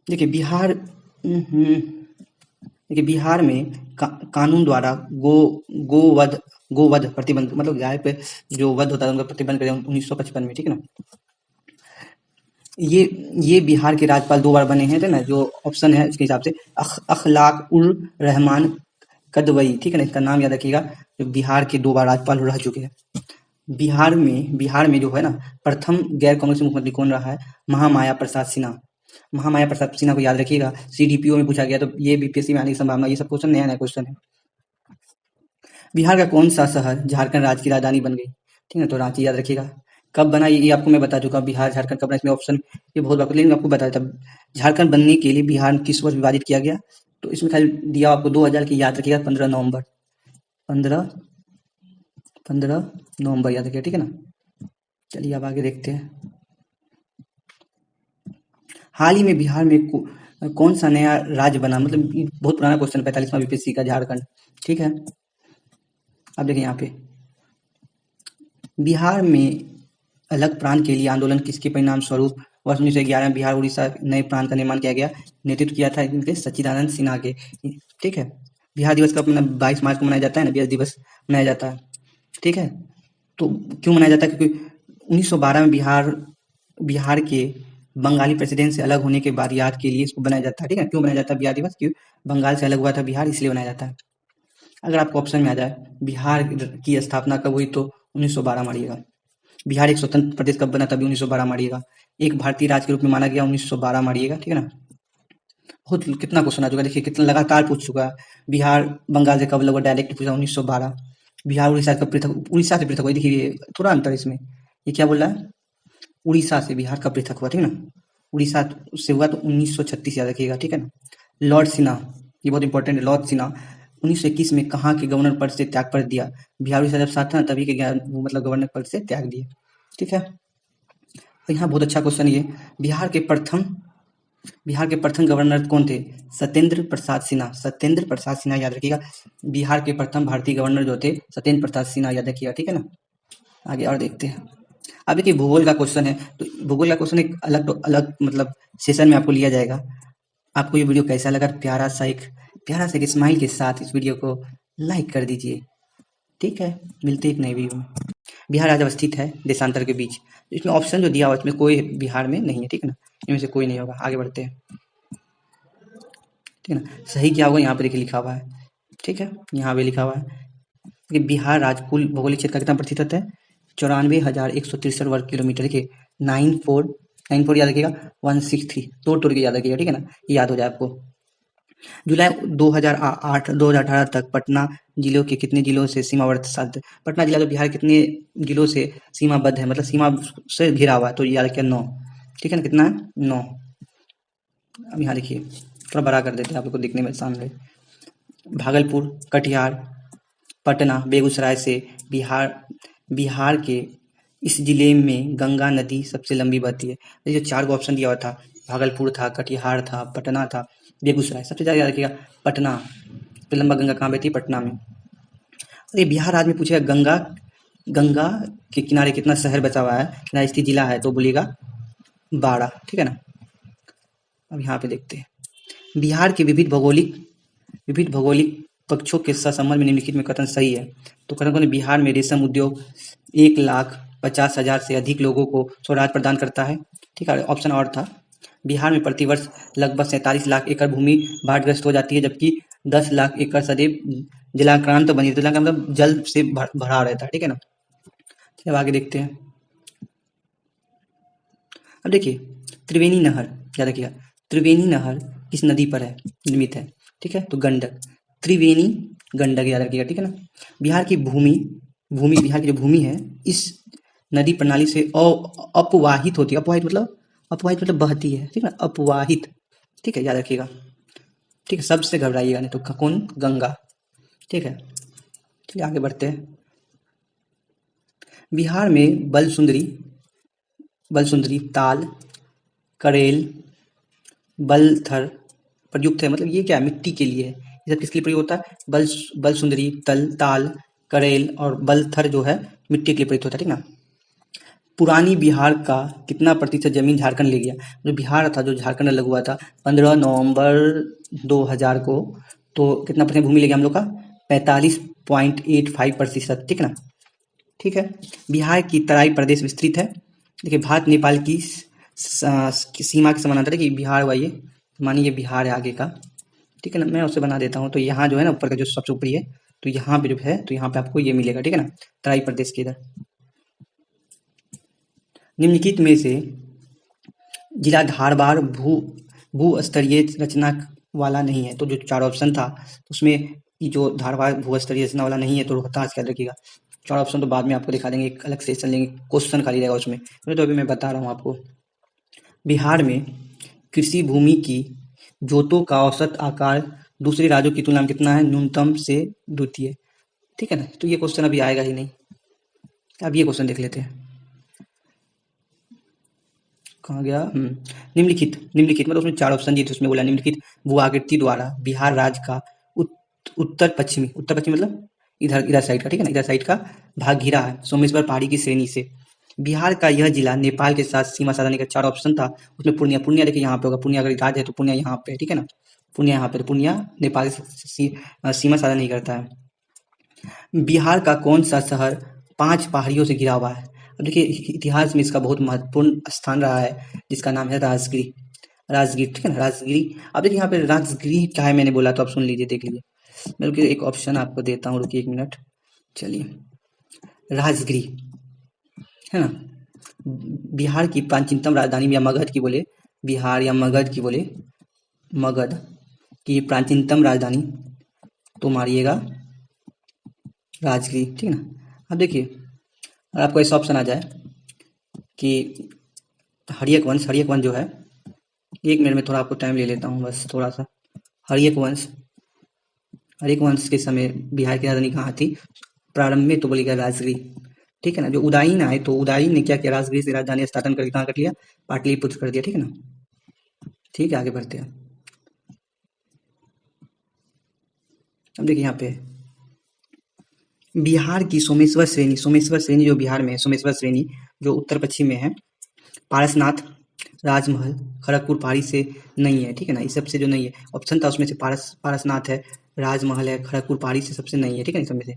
देखिए बिहार, देखिए बिहार में कानून द्वारा गोवध प्रतिबंध, मतलब गाय पे जो वध होता है उनका प्रतिबंध कर दिया 1955 में। ठीक है ना। ये बिहार के राज्यपाल 2 बार बने हैं। थे ना, जो ऑप्शन है उसके हिसाब से अखलाक उर रहमान कदवई। ठीक है ना, इसका नाम याद रखिएगा, जो बिहार के 2 बार राज्यपाल रह चुके हैं। बिहार में जो है ना, प्रथम गैर कांग्रेसी मुख्यमंत्री कौन रहा है? महामाया प्रसाद सिन्हा। महामाया प्रसाद सिन्हा को याद रखिएगा, सीडीपीओ में पूछा गया, तो ये बीपीएससी में आने की संभावना। ये सब क्वेश्चन नया नया क्वेश्चन है। बिहार का कौन सा शहर झारखंड राज्य की राजधानी बन गई? ठीक है, तो रांची याद रखिएगा। कब बना ये आपको मैं बता चुका। बिहार झारखंड कब बना, इसमें ऑप्शन ये बहुत बार, लेकिन आपको बता देता। झारखंड बनने के लिए बिहार किस वर्ष विभाजित किया गया? तो इसमें खाली दिया आपको 2000 की, याद रखिएगा 15 नवंबर, 15 नवंबर याद रखिएगा। ठीक है ना। चलिए अब आगे देखते हैं। हाल ही में बिहार में कौन सा नया राज्य बना? मतलब बहुत पुराना क्वेश्चन, 45वां बीपीएससी का, झारखंड। ठीक है, अब देखिए यहाँ पे बिहार में अलग प्रांत के लिए आंदोलन किसके परिणाम स्वरूप वर्ष 1911 में बिहार उड़ीसा नए प्रांत का निर्माण किया गया? नेतृत्व किया था इनके सच्चिदानंद सिन्हा के। ठीक है। बिहार दिवस कब 22 मार्च को मनाया जाता है ना, बिहार दिवस मनाया जाता है। ठीक है, तो क्यों मनाया जाता है? क्योंकि 1912 में बिहार के बंगाली प्रेसिडेंट से अलग होने के बाद याद के लिए इसको बनाया जाता है। ठीक है, क्यों बनाया जाता है बिहार दिवस? क्यों बंगाल से अलग हुआ था बिहार, इसलिए बनाया जाता है। अगर आपको ऑप्शन में आ जाए बिहार की स्थापना कब हुई, तो 1912 मारिएगा। बिहार एक स्वतंत्र प्रदेश कब बना, तभी 1912 मारिएगा। एक भारतीय राज्य के रूप में माना गया 1912 मारिएगा। ठीक है ना। बहुत कितना क्वेश्चन आ चुका है, देखिए कितना लगातार पूछ चुका है। बिहार बंगाल से कब लगा, डायरेक्ट पूछा 1912। बिहार उड़ीसा कब पृथक, उड़ीसा से पृथक हुआ, देखिए ये थोड़ा अंतर है इसमें। ये क्या बोल रहा है, उड़ीसा से बिहार कब पृथक हुआ, ठीक है ना। उड़ीसा से हुआ तो 1936 याद रखिएगा, ठीक है ना। लॉर्ड सिन्हा, ये बहुत इंपॉर्टेंट है। लॉर्ड सिन्हा 1921 में कहाँ के गवर्नर पद से त्याग कर दिया। बिहार उड़ीसा जब साथ था ना, तभी के वो मतलब गवर्नर पद से त्याग दिए, ठीक है। तो यहाँ बहुत अच्छा क्वेश्चन ये, बिहार के प्रथम बिहार के प्रथम गवर्नर कौन थे, सत्येंद्र प्रसाद सिन्हा। सत्येंद्र प्रसाद सिन्हा याद रखिएगा, बिहार के प्रथम भारतीय गवर्नर जो थे सत्येंद्र प्रसाद सिन्हा, याद रखिएगा, ठीक है ना। आगे और देखते हैं। अब देखिए भूगोल का क्वेश्चन है, तो भूगोल का क्वेश्चन एक अलग तो अलग मतलब सेशन में आपको लिया जाएगा। आपको ये वीडियो कैसा लगा, प्यारा सा एक स्माइल के साथ इस वीडियो को लाइक कर दीजिए, ठीक है। मिलते हैं एक नए वीडियो में। बिहार राज्य अवस्थित है देशांतर के बीच, इसमें ऑप्शन जो दिया हुआ इसमें कोई बिहार में नहीं है, ठीक है ना, इनमें से कोई नहीं होगा। आगे बढ़ते हैं, ठीक है ना। सही क्या होगा यहाँ पे देखिए लिखा हुआ है, ठीक है, यहाँ पे लिखा हुआ है कि बिहार राज्य कुल भौगोलिक क्षेत्र का कितना प्रतिशत है, 94,163 वर्ग किलोमीटर। देखिए 94 याद रखिएगा, 163 तोड़ तोड़ के याद रखिएगा, ठीक है ना, ये याद हो जाए आपको। जुलाई 2018 तक पटना जिलों के कितने जिलों से सीमावर्ती साध, पटना जिला जो बिहार कितने जिलों से सीमाबद्ध है, मतलब सीमा से घिरा हुआ है, तो याद रखिए 9, ठीक है ना, कितना है 9। अब यहाँ देखिए थोड़ा बड़ा कर देते हैं आप लोग को दिखने में आसान रहे। भागलपुर, कटिहार, पटना, बेगूसराय से बिहार के इस जिले में गंगा नदी सबसे लंबी बहती है। ये जो 4 गो ऑप्शन दिया हुआ था, भागलपुर था, कटिहार था, पटना था, बेगूसराय, सबसे ज़्यादा याद रखिएगा पटना। सबसे लंबा गंगा कहाँ बहती है, पटना में। अरे बिहार राज्य में पूछेगा गंगा गंगा के किनारे कितना शहर बचा हुआ है, कितना स्थित जिला है, तो बोलिएगा 12, ठीक है ना। अब यहाँ पे देखते हैं, बिहार के विविध भौगोलिक पक्षों के संबंध में निम्नलिखित में कथन सही है। तो कथन कौन, बिहार में रेशम उद्योग 1,50,000 से अधिक लोगों को स्वरोजगार प्रदान करता है, ठीक है। ऑप्शन और था, बिहार में प्रतिवर्ष लगभग 47 लाख एकड़ भूमि बाढ़ग्रस्त हो जाती है, जबकि 10 लाख एकड़ सदैव जलाक्रांत बनी रहती है, मतलब जल से भरा रहता है, ठीक है ना। अब आगे देखते हैं। अब देखिए त्रिवेणी नहर, याद रखिएगा, त्रिवेणी नहर किस नदी पर है, निर्मित है, ठीक है, तो गंडक, त्रिवेणी गंडक याद रखिएगा, ठीक है ना। बिहार की बिहार की जो भूमि है इस नदी प्रणाली से अपवाहित होती है। अपवाहित मतलब बहती है, ठीक है ना, अपवाहित, ठीक है, याद रखिएगा, ठीक है। सबसे घबराइएगा नहीं, तो कौन, गंगा, ठीक है। चलिए आगे बढ़ते हैं। बिहार में बलसुंदरी, ताल, करेल, बलथर प्रयुक्त है, मतलब ये क्या है, मिट्टी के लिए है। ये सब किसके लिए प्रयोग होता है, बलसुंदरी, ताल, करेल और बलथर जो है मिट्टी के लिए प्रयुक्त होता है, ठीक ना। पुरानी बिहार का कितना प्रतिशत जमीन झारखंड ले गया, जो बिहार था जो झारखंड अलग हुआ था 15 नवंबर 2000 को, तो कितना प्रतिशत भूमि ले गया हम लोग का, 45.85%, ठीक ना, ठीक है। बिहार की तराई प्रदेश विस्तृत है, देखिए भारत नेपाल की सीमा के समानांतर है कि बिहार हुआ ये, मानिए बिहार है आगे का, ठीक है ना। मैं उसे बना देता हूँ, तो यहाँ जो है ना ऊपर का जो सबसे ऊपरी है, तो यहाँ पे जो है, तो यहाँ पे आपको ये मिलेगा, ठीक है ना, तराई प्रदेश के इधर। निम्नलिखित में से जिला धारबाड़ भू स्तरीय रचना वाला नहीं है, तो जो 4 ऑप्शन था उसमें ये जो धारबाड़ भू स्तरीय रचना वाला नहीं है, तो रोहतास याद रखिएगा। 4 ऑप्शन तो बाद में आपको दिखा देंगे, एक अलग सेशन लेंगे, क्वेश्चन खाली रहेगा उसमें, तो अभी मैं बता रहा हूँ आपको। बिहार में कृषि भूमि की जोतों का औसत आकार दूसरे राज्यों की तुलना में कितना है, न्यूनतम से द्वितीय, ठीक है ना। तो ये क्वेश्चन अभी आएगा ही नहीं, अब ये क्वेश्चन देख लेते हैं, कहाँ गया, निम्नलिखित मतलब उसमें 4 ऑप्शन दिए थे, उसमें बोला निम्नलिखित भू आकृति द्वारा बिहार राज्य का उत्तर पश्चिमी मतलब इधर साइड का, ठीक है ना, इधर साइड का भाग घिरा है सोमेश्वर पहाड़ी की श्रेणी से। बिहार का यह जिला नेपाल के साथ सीमा साधने का 4 ऑप्शन था, उसमें पूर्णिया देखिए यहाँ पे होगा, पूर्णिया अगर राज्य है तो पूर्णिया यहाँ पे है, ठीक है ना, पूर्णिया यहाँ पे, तो पूर्णिया नेपाल से सीमा साधन नहीं करता है। बिहार का कौन सा शहर 5 पहाड़ियों से घिरा हुआ है, अब देखिए इतिहास में इसका बहुत महत्वपूर्ण स्थान रहा है, जिसका नाम है राजगीर, ठीक है ना, राजगिरी। अब देखिए यहाँ पे राजगिरी क्या है, मैंने बोला तो आप सुन लीजिए, देख लीजिए, मैं रुकिए एक ऑप्शन आपको देता हूँ, रुकिए 1 मिनट, चलिए राजगिरी है ना, बिहार की प्राचीनतम राजधानी या मगध की बोले, बिहार या मगध की बोले मगध की प्राचीनतम राजधानी, तो मारिएगा राजगिरी, ठीक है ना। अब देखिए, अगर आपको ऐसा ऑप्शन आ जाए कि हर्यक वंश जो है, 1 मिनट में थोड़ा आपको टाइम ले लेता हूँ बस थोड़ा सा। हर्यक वंश के समय बिहार की राजधानी कहाँ थी? प्रारंभ में तो बोलेगा राजगिरी, ठीक है ना। जो उदयन आए तो उदयन ने क्या किया, राजगिरी से राजधानी स्थापन करके कहाँ कर लिया? पाटलिपुत्र कर दिया, ठीक है ना। ठीक है, आगे बढ़ते हैं। अब देखिए यहाँ पे बिहार की सोमेश्वर श्रेणी जो बिहार में है, सोमेश्वर श्रेणी जो उत्तर पश्चिम में है, पारसनाथ, राजमहल, खड़गपुर पहाड़ी से नहीं है, ठीक है ना। इस सबसे जो नहीं है ऑप्शन था उसमें से पारसनाथ है, राजमहल है, खड़गपुर पहाड़ी से सबसे नहीं है, ठीक है। इस सब में से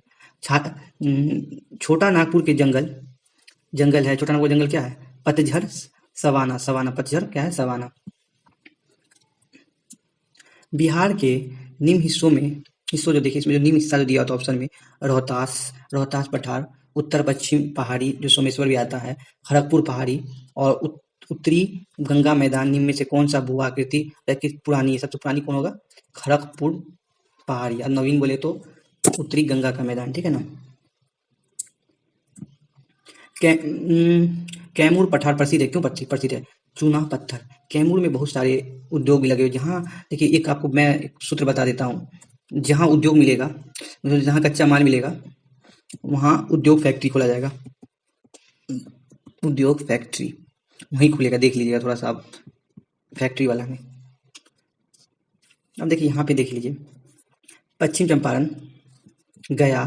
छोटा नागपुर के जंगल है। छोटा नागपुर जंगल क्या है? पतझड़ सवाना पतझड़ क्या है? सवाना। बिहार के निम्न हिस्सों जो देखिए, इसमें जो निम्न हिस्सा जो दिया होता है ऑप्शन में, रोहतास पठार, उत्तर पश्चिम पहाड़ी जो सोमेश्वर भी आता है, खड़गपुर पहाड़ी और उत्तरी गंगा मैदान, निम्न में से कौन सा भू आकृति पुरानी है? सबसे पुरानी कौन होगा? खड़गपुर पहाड़ी। और नवीन बोले तो उत्तरी गंगा का मैदान, ठीक है ना। कैमूर पठार प्रसिद्ध है, क्यों प्रसिद्ध है? चूना पत्थर। कैमूर में बहुत सारे उद्योग भी लगे हुए, जहाँ देखिए एक आपको मैं एक सूत्र बता देता हूँ, जहाँ उद्योग मिलेगा, मतलब जहाँ कच्चा माल मिलेगा वहाँ उद्योग फैक्ट्री खोला जाएगा, उद्योग फैक्ट्री वहीं खुलेगा, देख लीजिएगा थोड़ा सा आप फैक्ट्री वाला में। अब देखिए यहाँ पे देख लीजिए, पश्चिम चंपारण, गया,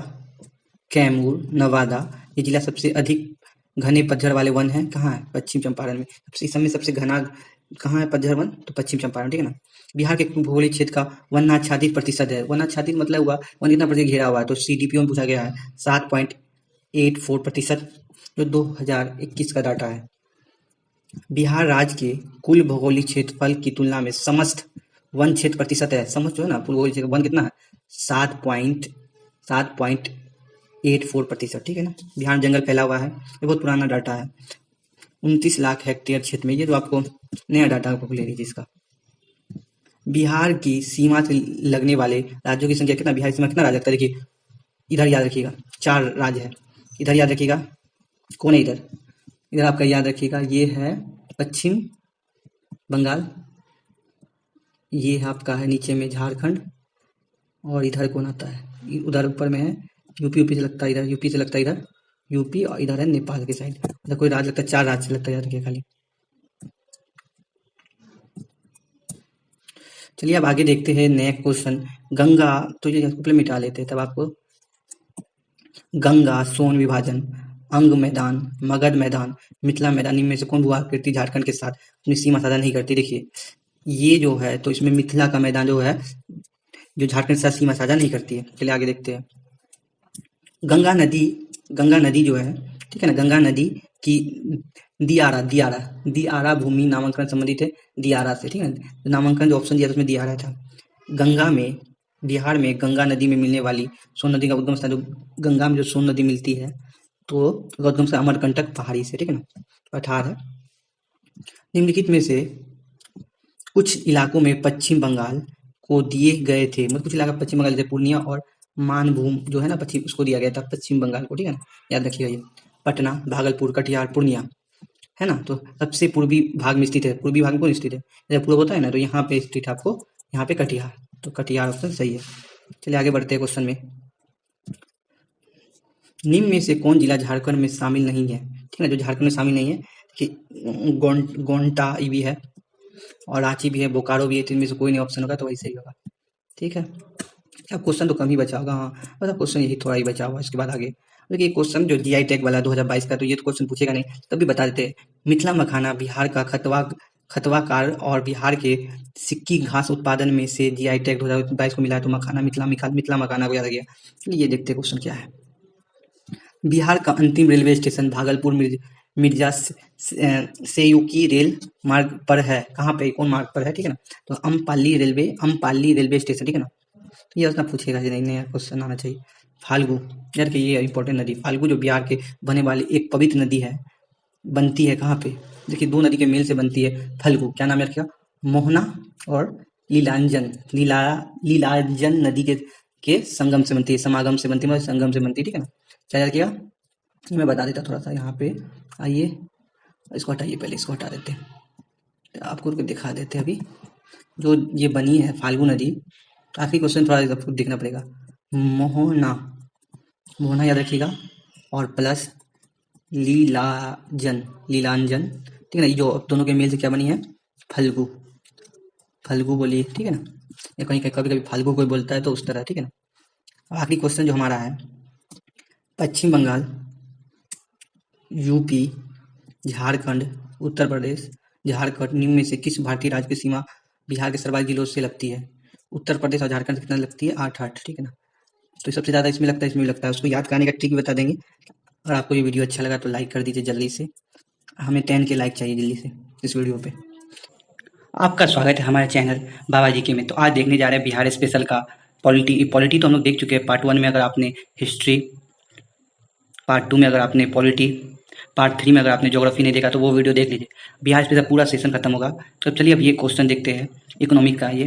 कैमूर, नवादा, ये जिला सबसे अधिक घने पतझड़ वाले वन है। कहाँ है? पश्चिम चंपारण में। इस समय सबसे घना कहाँ है पतझड़ वन? तो पश्चिम चंपारण, ठीक है ना। बिहार के भौगोलिक क्षेत्र का वनाच्छादित प्रतिशत है। वनाच्छादित मतलब हुआ वन कितना प्रतिशत घेरा हुआ है, तो CDPO में पूछा गया है 7.84%, जो 2021 का डाटा है। बिहार राज्य के कुल भौगोलिक क्षेत्रफल की तुलना में समस्त वन क्षेत्र प्रतिशत है, समस्त जो है ना भौगोलिक क्षेत्र वन कितना है? 7.84%, ठीक है ना। बिहार में जंगल फैला हुआ है, ये बहुत पुराना डाटा है। 29 लाख हेक्टेयर क्षेत्र में, ये तो आपको नया डाटा आपको ले लीजिए इसका। बिहार की सीमा से लगने वाले राज्यों की संख्या कितना? बिहार की सीमा कितना राज्य लगता है? देखिए इधर याद रखिएगा 4 राज्य है, इधर याद रखिएगा कौन है, इधर आपका याद रखिएगा ये है पश्चिम बंगाल, ये है आपका है नीचे में झारखंड, और इधर कौन आता है? उधर ऊपर में है यूपी से लगता है, इधर यूपी से लगता है, इधर यूपी, और इधर है नेपाल के साइड। इधर कोई राज्य लगता है, 4 राज्य लगता है, याद रखिए खाली। चलिए अब आगे देखते हैं नेक्स्ट क्वेश्चन। गंगा, तो ये ऊपर मिटा लेते हैं, तब आपको गंगा सोन विभाजन, अंग मैदान, मगध मैदान, मिथिला मैदान, इनमें से कौन भू आकृति झारखंड के साथ अपनी सीमा साझा नहीं करती? देखिए ये जो है तो इसमें मिथिला का मैदान जो है, जो झारखंड के साथ सीमा साझा नहीं करती है। चलिए आगे देखते हैं। गंगा नदी जो है, ठीक है ना, गंगा नदी की दियारा भूमि नामांकन संबंधित है दियारा से, ठीक है ना। नामांकन जो ऑप्शन दिया था उसमें दियारा था। बिहार में गंगा नदी में मिलने वाली सोन नदी का उद्गम स्थान, जो गंगा में जो सोन नदी मिलती है तो उद्गम से अमरकंटक पहाड़ी से, ठीक है ना। 18 निम्नलिखित में से कुछ इलाकों में पश्चिम बंगाल को दिए गए थे, मतलब कुछ इलाका पश्चिम बंगाल जैसे पूर्णिया और मानभूम जो है ना पश्चिम, उसको दिया गया था पश्चिम बंगाल को, ठीक है ना। याद रखिएगा ये पटना, भागलपुर, कटिहार, पूर्णिया है ना, तो सबसे पूर्वी भाग में स्थित है। पूर्वी भाग में कौन स्थित है? जब पूर्व होता है ना, तो यहाँ पे स्थित है आपको, यहाँ पे कटिहार, तो कटिहार ऑप्शन सही है। चलिए आगे बढ़ते हैं क्वेश्चन में। निम्न में से कौन जिला झारखंड में शामिल नहीं है? ठीक है, जो झारखंड में शामिल नहीं है कि गोंडा भी है और रांची भी है, बोकारो भी है, तो इनमें से कोई नहीं ऑप्शन होगा, तो वही सही होगा। ठीक है, अब क्वेश्चन तो कम ही बचा होगा, हाँ मतलब क्वेश्चन यही थोड़ा ही बचा हुआ। इसके बाद आगे देखिए क्वेश्चन जो जीआई टैग वाला 2022 का, तो ये तो क्वेश्चन पूछेगा नहीं, तब भी बता देते हैं। मिथिला मखाना बिहार का खतवाकार और बिहार के सिक्की घास उत्पादन में से जीआई टैग 2022 को मिला है, तो मखाना मिथिला मखाना को याद रखिए। चलिए ये देखते हैं क्वेश्चन क्या है। बिहार का अंतिम रेलवे स्टेशन भागलपुर मिर्जा सेयुकी रेल मार्ग पर है। कहाँ पे, कौन मार्ग पर है? ठीक है ना, तो अम्पाली रेलवे स्टेशन, ठीक है ना। तो ये उसका पूछेगा नहीं, नया क्वेश्चन आना चाहिए। फाल्गु, यार कि ये इंपॉर्टेंट नदी फाल्गु जो बिहार के बने वाली एक पवित्र नदी है, बनती है कहाँ पे? देखिए 2 नदी के मेल से बनती है फाल्गु। क्या नाम है रखिएगा? मोहना और लीलाजन नदी के संगम से बनती है, समागम से बनती है, मतलब संगम से बनती है, ठीक है ना। क्या याद किया, मैं बता देता थोड़ा सा। यहाँ पे आइए, इसको हटाइए, पहले इसको हटा देते हैं, आपको दिखा देते हैं। अभी जो ये बनी है फाल्गु नदी, आखिरी क्वेश्चन थोड़ा आपको देखना पड़ेगा। मोहना, मोहना याद रखिएगा, और प्लस लीलांजन, ठीक है ना। ये जो दोनों के मेल से क्या बनी है, फल्गु, फल्गु बोलिए, ठीक है ना। या कहीं कभी कभी फाल्गु कोई बोलता है तो उस तरह, ठीक है ना। आखिरी क्वेश्चन जो हमारा है, पश्चिम बंगाल, यूपी, झारखंड, उत्तर प्रदेश, झारखंड निम्न में से किस भारतीय राज्य की सीमा बिहार के सर्वाधिक जिलों से लगती है। उत्तर प्रदेश और झारखंड से कितना लगती है, 8-8, ठीक है ना। तो सबसे ज़्यादा इसमें लगता है, इसमें भी लगता है। उसको याद करने का ट्रिक भी बता देंगे। अगर आपको ये वीडियो अच्छा लगा तो लाइक कर दीजिए जल्दी से, हमें 10 के लाइक चाहिए जल्दी से इस वीडियो पे। आपका स्वागत है हमारे चैनल बाबा जी के में। तो आज देखने जा रहे हैं बिहार स्पेशल का पॉलिटी तो हम लोग देख चुके हैं पार्ट 1 में। अगर आपने हिस्ट्री, पार्ट 2 में अगर आपने पॉलिटी, पार्ट 3 में अगर आपने ज्योग्राफी नहीं देखा तो वो वीडियो देख लीजिए। बिहार स्पेशल पूरा सेशन खत्म होगा। तो चलिए अब ये क्वेश्चन देखते हैं इकोनॉमिक का। ये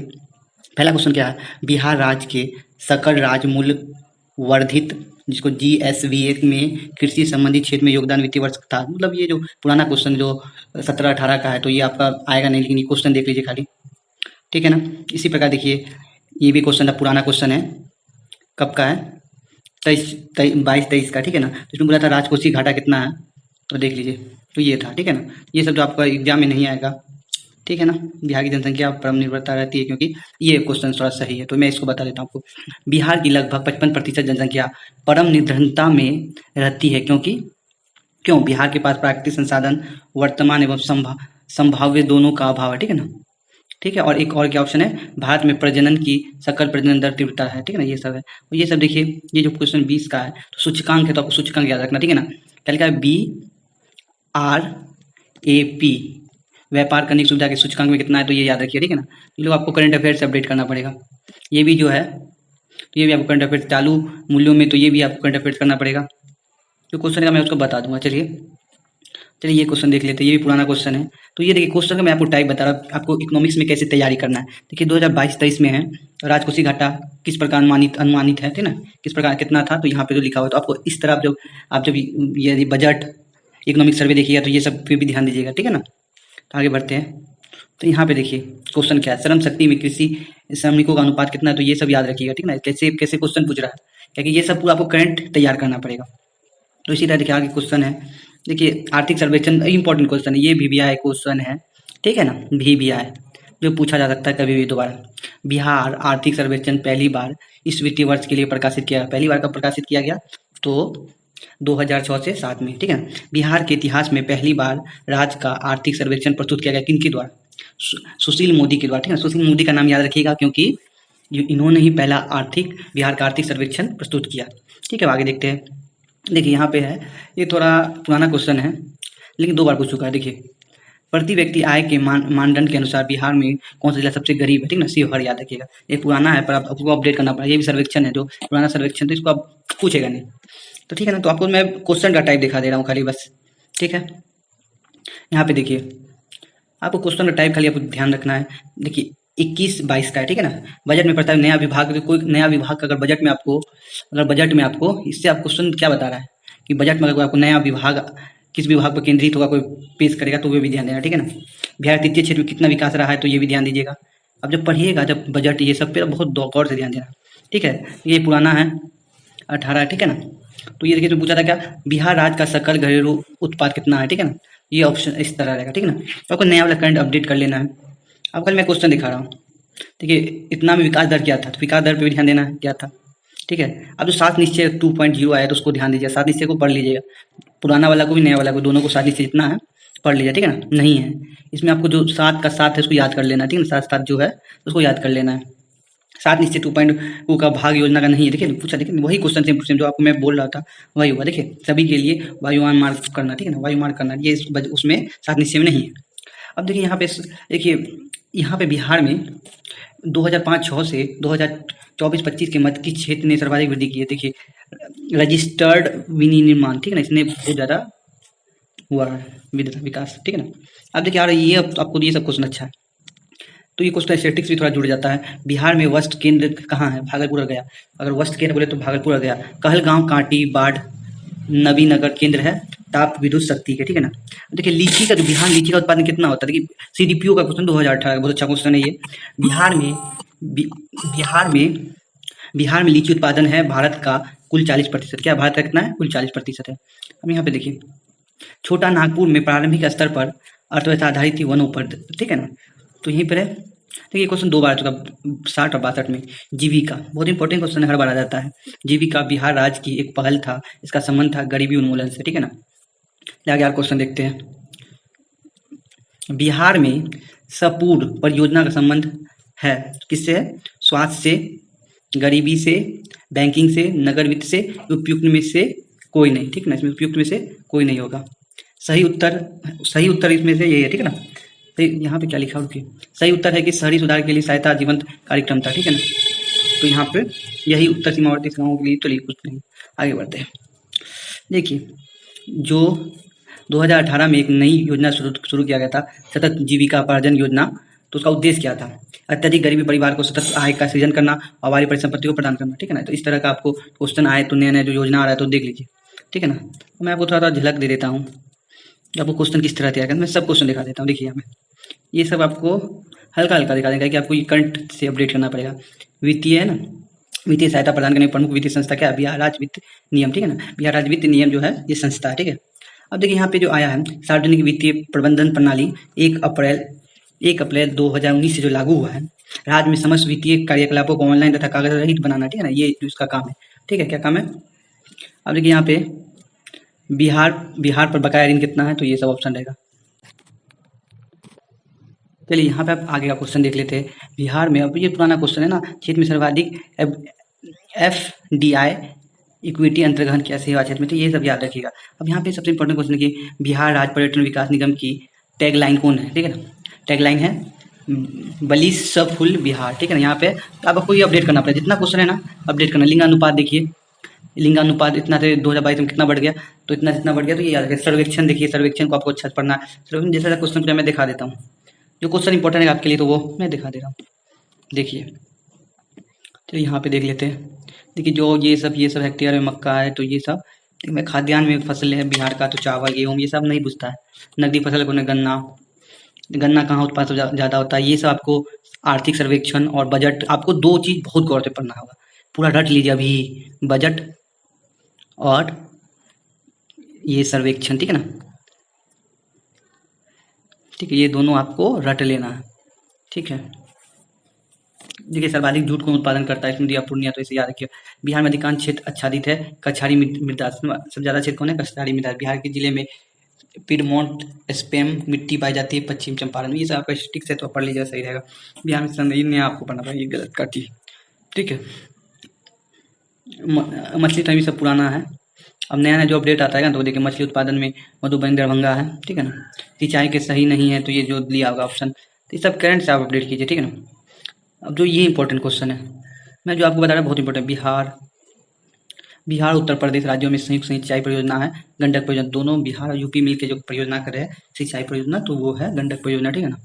पहला क्वेश्चन क्या है, बिहार राज्य के सकल राज्य मूल्य वर्धित, जिसको GSVA में कृषि संबंधी क्षेत्र में योगदान वित्तीय वर्ष था। मतलब ये जो पुराना क्वेश्चन जो 17-18 का है, तो ये आपका आएगा नहीं, लेकिन ये क्वेश्चन देख लीजिए खाली, ठीक है ना। इसी प्रकार देखिए, ये भी क्वेश्चन था, पुराना क्वेश्चन है, कब का है, 22-23 का, ठीक है ना। तो इसमें बोला था राजकोषीय घाटा कितना है, तो देख लीजिए, तो ये था, ठीक है ना। ये सब जो आपका एग्जाम में नहीं आएगा, ठीक है ना। बिहार की जनसंख्या परम निर्भरता रहती है, क्योंकि ये क्वेश्चन थोड़ा सही है, तो मैं इसको बता देता हूँ आपको। बिहार की लगभग 55% जनसंख्या परम निर्धनता में रहती है, क्यों बिहार के पास प्राकृतिक संसाधन वर्तमान एवं संभाव्य दोनों का अभाव है, ठीक है ना। ठीक है, और एक और क्या ऑप्शन है, भारत में प्रजनन की सकल प्रजनन दर तीव्रता है, ठीक है ना। ये सब है, और ये सब देखिए, ये जो क्वेश्चन 20 का है, तो सूचकांक है, तो आपको सूचकांक याद रखना, ठीक है ना। क्या लिखा है, BRAP, व्यापार करने की सुविधा के सूचकांक में कितना है, तो ये याद रखिए, ठीक है ना। ये लोग आपको करंट अफेयर से अपडेट करना पड़ेगा। ये भी जो है, तो ये भी आपको करंट अफेयर चालू मूल्यों में, तो ये भी आपको करंट अफेयर करना पड़ेगा। जो क्वेश्चन का मैं उसको बता दूंगा। चलिए ये क्वेश्चन देख लेते हैं, ये भी पुराना क्वेश्चन है। तो ये देखिए क्वेश्चन का मैं आपको टाइप बता रहा हूँ, आपको इकोनॉमिक्स में कैसे तैयारी करना है। देखिए 2022-23 में है, राजकोषीय घाटा किस प्रकार अनुमानित है, ठीक है ना, किस प्रकार कितना था, तो यहाँ पे जो लिखा हुआ है, तो आपको इस तरह आप जब ये बजट इकोनॉमिक सर्वे देखिएगा तो ये सब पे भी ध्यान दीजिएगा, ठीक है ना। तो आगे बढ़ते हैं, तो यहाँ पे देखिए क्वेश्चन क्या है, श्रम शक्ति में कृषि श्रमिकों का अनुपात कितना है, तो ये सब याद रखिएगा, ठीक है ना। कैसे कैसे क्वेश्चन पूछ रहा है, क्योंकि ये सब पूरा आपको करंट तैयार करना पड़ेगा। तो इसी तरह देखिए आगे क्वेश्चन है, देखिए आर्थिक सर्वेक्षण इंपॉर्टेंट क्वेश्चन है, ये VBI क्वेश्चन है, ठीक है ना। VBI जो पूछा जा सकता है कभी भी दोबारा। बिहार आर्थिक सर्वेक्षण पहली बार इस वित्तीय वर्ष के लिए प्रकाशित किया, पहली बार कब प्रकाशित किया गया, तो 2006 से 7 में, ठीक है ना। बिहार के इतिहास में पहली बार राज्य का आर्थिक सर्वेक्षण प्रस्तुत किया गया, किनके द्वारा, सुशील मोदी के द्वारा, ठीक है ना। सुशील मोदी का नाम याद रखिएगा, क्योंकि इन्होंने ही पहला बिहार का आर्थिक सर्वेक्षण प्रस्तुत किया, ठीक है। आगे देखते हैं, देखिए यहाँ पे है, ये थोड़ा पुराना क्वेश्चन है, लेकिन 2 बार पूछ चुका है। देखिए प्रति व्यक्ति आय के मानदंड के अनुसार बिहार में कौन सा जिला सबसे गरीब है, ठीक ना, शिवहर, याद रखिएगा। ये पुराना है, पर आपको अपडेट करना पड़ेगा, ये भी सर्वेक्षण है, जो पुराना सर्वेक्षण, तो इसको आप पूछेगा नहीं, तो ठीक है ना। तो आपको मैं क्वेश्चन का टाइप दिखा दे रहा हूँ खाली बस, ठीक है। यहाँ पे देखिए आपको क्वेश्चन का टाइप खाली आपको ध्यान रखना है। देखिए 21-22 का है, ठीक है ना। बजट में पड़ता है नया विभाग, कोई नया विभाग का अगर बजट में आपको इससे आप क्वेश्चन क्या बता रहा है कि बजट में अगर आपको नया विभाग किस विभाग पर केंद्रित होगा कोई पेश करेगा, तो वो भी ध्यान देना, ठीक है ना। बिहार तृतीय क्षेत्र में कितना विकास रहा है, तो ये भी ध्यान दीजिएगा। अब जब पढ़िएगा, जब बजट ये सब पे बहुत गौर से ध्यान देना, ठीक है। ये पुराना है, 18, ठीक है ना। तो ये देखिए तो पूछा था क्या, बिहार राज्य का सकल घरेलू उत्पाद कितना है, ठीक है ना। ये ऑप्शन इस तरह रहेगा, ठीक है ना। तो आपको नया वाला करंट अपडेट कर लेना है। अब कल मैं क्वेश्चन दिखा रहा हूँ, देखिए इतना में विकास दर क्या था, तो विकास दर पे भी ध्यान देना है क्या था, ठीक है। अब जो 7 निश्चय 2.0 आया, तो उसको ध्यान दीजिए, 7 निश्चय को पढ़ लीजिएगा, पुराना वाला को भी नया वाला को, दोनों को 7 निश्चय जितना है पढ़ लीजिए, ठीक है ना। नहीं है इसमें, आपको जो 7 का 7 है उसको याद कर लेना, ठीक है ना, 7 जो है उसको याद कर लेना है। 7 निश्चय 2.0 का भाग योजना का नहीं है, देखिए पूछा, देखिए वही क्वेश्चन सेम जो आपको मैं बोल रहा था वही हुआ। देखिए सभी के लिए वायुमान मार्ग करना, ठीक है ना, वायुमार्ग करना, ये उसमें 7 निश्चय में नहीं है। अब देखिए यहाँ पे, देखिए यहाँ पे बिहार में 2005-06 से 2024-25 के मध्य किस क्षेत्र ने सर्वाधिक वृद्धि की है। देखिए रजिस्टर्ड विनिर्माण, ठीक है ना, इसने बहुत ज़्यादा हुआ है विकास, ठीक है ना। अब देखिए यार ये आपको ये सब क्वेश्चन अच्छा है, तो तो ये क्वेश्चन स्टैटिस्टिक्स भी थोड़ा जुड़ जाता है। बिहार में वस्त केंद्र कहाँ है? भागलपुर और गया। अगर वस्त केंद्र बोले तो भागलपुर और गया। कहलगांव, कांटी, बाढ़, नवीनगर केंद्र है ताप विद्युत शक्ति के, ठीक है ना। देखिए लीची का, जो बिहार लीची का उत्पादन कितना होता है, देखिए सीडीपीओ का क्वेश्चन 2018 का बहुत अच्छा क्वेश्चन है ये। बिहार में बिहार में बिहार में लीची उत्पादन है भारत का कुल 40%। क्या भारत का कितना है? कुल 40% है। अब यहाँ पे देखिए छोटा नागपुर में प्रारंभिक स्तर पर अर्थव्यवस्था आधारित थी वनों पर, ठीक है ना। तो यहीं पर है। देखिए क्वेश्चन 2 बार आ चुका 60 और 62 में। जीविका बहुत इंपॉर्टेंट क्वेश्चन हर बार आ जाता है। जीविका बिहार राज्य की एक पहल था, इसका संबंध था गरीबी उन्मूलन से, ठीक है ना। आगे यार क्वेश्चन देखते हैं। बिहार में सपूर परियोजना का संबंध है किससे है? स्वास्थ्य से, गरीबी से, बैंकिंग से, नगर वित्त से, उपयुक्त में से कोई नहीं, ठीक है ना। इसमें उपयुक्त में से कोई नहीं होगा। सही उत्तर इसमें से यही है, ठीक है ना। तो यहाँ पे क्या लिखा है? सही उत्तर है कि शहरी सुधार के लिए सहायता जीवंत कार्यक्रम था, ठीक है ना। तो यहाँ पे यही उत्तर सीमावर्ती गाँवों के लिए, तो कुछ नहीं। आगे बढ़ते हैं। देखिए जो 2018 में एक नई योजना शुरू किया गया था, सतत जीविका उपार्जन योजना। तो उसका उद्देश्य क्या था? अत्यधिक गरीबी परिवार को सतत आय का सृजन करना और वाली परिसंपत्ति को प्रदान करना, ठीक है ना। तो इस तरह का आपको क्वेश्चन आए तो नया जो योजना आ रहा है तो देख लीजिए, ठीक है ना। तो मैं आपको थोड़ा झलक दे देता हूँ आपको क्वेश्चन किस तरह तैयार करना। मैं सब क्वेश्चन दिखा देता हूँ। देखिए हमें ये सब आपको हल्का हल्का दिखा देगा कि आपको ये करंट से अपडेट करना पड़ेगा। वित्तीय है ना, वित्तीय सहायता प्रदान करने प्रमुख वित्तीय संस्था क्या है? बिहार राज्य वित्त नियम, ठीक है ना। बिहार राज्य वित्त नियम जो है ये संस्था है, ठीक है। अब देखिए यहाँ पे जो आया है सार्वजनिक वित्तीय प्रबंधन प्रणाली 1 अप्रैल 2019 से जो लागू हुआ है, राज्य में समस्त वित्तीय कार्यकलापों को ऑनलाइन तथा कागज रहित बनाना, ठीक है ना। ये इसका काम है, ठीक है। क्या काम है? अब देखिए यहाँ पे बिहार पर बकाया ऋण कितना है, तो ये सब ऑप्शन रहेगा। चलिए यहाँ पे आप आगे का क्वेश्चन देख लेते हैं। बिहार में, अब ये पुराना क्वेश्चन है ना, क्षेत्र में सर्वाधिक FDI इक्विटी अंतर्ग्रहण किया सेवा क्षेत्र में, तो ये सब याद रखिएगा। अब यहाँ पे सबसे इंपॉर्टेंट क्वेश्चन है कि बिहार राज्य पर्यटन विकास निगम की टैगलाइन कौन है, ठीक है ना। टैगलाइन है बली सफुल बिहार, ठीक है ना। यहाँ पे तो आपको ये अपडेट करना पड़ेगा, जितना क्वेश्चन है ना अपडेट करना। लिंगानुपात देखिए, लिंगानुपात इतना थे 2022 में कितना बढ़ गया, तो इतना जितना बढ़ गया तो ये याद रखिए। सर्वेक्षण देखिए, सर्वेक्षण को आपको अच्छा से पढ़ना है। सर्वेक्षण जैसा क्वेश्चन मैं दिखा देता हूँ, जो क्वेश्चन इंपॉर्टेंट है आपके लिए तो वो मैं दिखा दे रहा हूँ। देखिए तो यहाँ पे देख लेते हैं। देखिए जो ये सब हेक्टेयर में मक्का है, तो ये सब में खाद्यान्न में फसल है बिहार का, तो चावल, गेहूँ, ये सब नहीं पूछता है। नकदी फसल को गन्ना कहाँ उत्पादन ज़्यादा होता है, ये सब आपको आर्थिक सर्वेक्षण और बजट, आपको 2 चीज़ बहुत गौर से पढ़ना होगा। पूरा रट लीजिए अभी, बजट और ये सर्वेक्षण, ठीक है ना। ठीक है, ये दोनों आपको रट लेना है, ठीक है। देखिए सर्वाधिक जूट कौन उत्पादन करता है? नदिया पूर्णिया, तो इसे याद रखिए। बिहार में अधिकांश क्षेत्र आच्छादित है, कछारी मृदा। सबसे ज्यादा क्षेत्र कौन है? कछारी मृदा। बिहार के जिले में पिडमोंट स्पेम मिट्टी पाई जाती है, पश्चिम चंपारण में। ये सब आपका स्टिक से तो पढ़ लीजिएगा, सही रहेगा। बिहार में संगीन आपको पढ़ना पड़ेगा, ये गलत काटी, ठीक है। मछली टाइम सब पुराना है। अब नया जो अपडेट आता है ना, तो देखिए मछली उत्पादन में मधुबनी दरभंगा है, ठीक है ना। सिंचाई के सही नहीं है, तो ये जो लिया होगा ऑप्शन, तो ये सब करंट से आप अपडेट कीजिए, ठीक है ना। अब जो ये इंपॉर्टेंट क्वेश्चन है, मैं जो आपको बता रहा हूँ बहुत इंपॉर्टेंट। बिहार उत्तर प्रदेश राज्यों में संयुक्त सिंचाई परियोजना है गंडक परियोजना। दोनों बिहार और यूपी मिलकर जो परियोजना कर रहे हैं सिंचाई परियोजना, तो वो है गंडक परियोजना, ठीक है ना।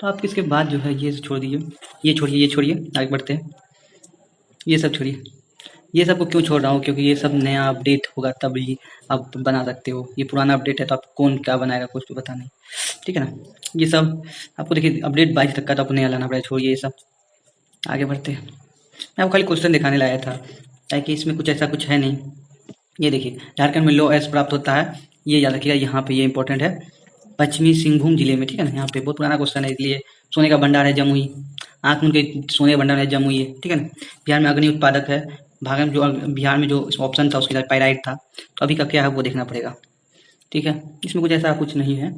तो आप इसके बाद जो है ये छोड़ दीजिए, ये छोड़िए, आगे बढ़ते हैं। ये सब छोड़िए, ये सबको क्यों छोड़ रहा हूँ? क्योंकि ये सब नया अपडेट होगा तब ही आप बना सकते हो। ये पुराना अपडेट है तो आप कौन क्या बनाएगा कुछ तो पता नहीं, ठीक है ना। ये सब आपको देखिए अपडेट 22 तक का तो आपको नया लाना पड़ेगा, छोड़िए ये सब, आगे बढ़ते हैं। मैं आपको खाली क्वेश्चन दिखाने लाया था, ताकि इसमें कुछ ऐसा कुछ है नहीं। ये देखिए झारखंड में लो एस प्राप्त होता है, ये याद रखिएगा। यहाँ पे ये इंपॉर्टेंट है, पश्चिमी सिंहभूम जिले में, ठीक है ना। यहाँ पे बहुत पुराना क्वेश्चन है, इसलिए सोने का भंडार है जमुई, आँख उनके सोने का भंडार है जमुई है, ठीक है ना। बिहार में अग्नि उत्पादक है, बिहार में जो ऑप्शन था उसके साथ पायराइट था, तो अभी का क्या है वो देखना पड़ेगा, ठीक है। इसमें कुछ ऐसा कुछ नहीं है।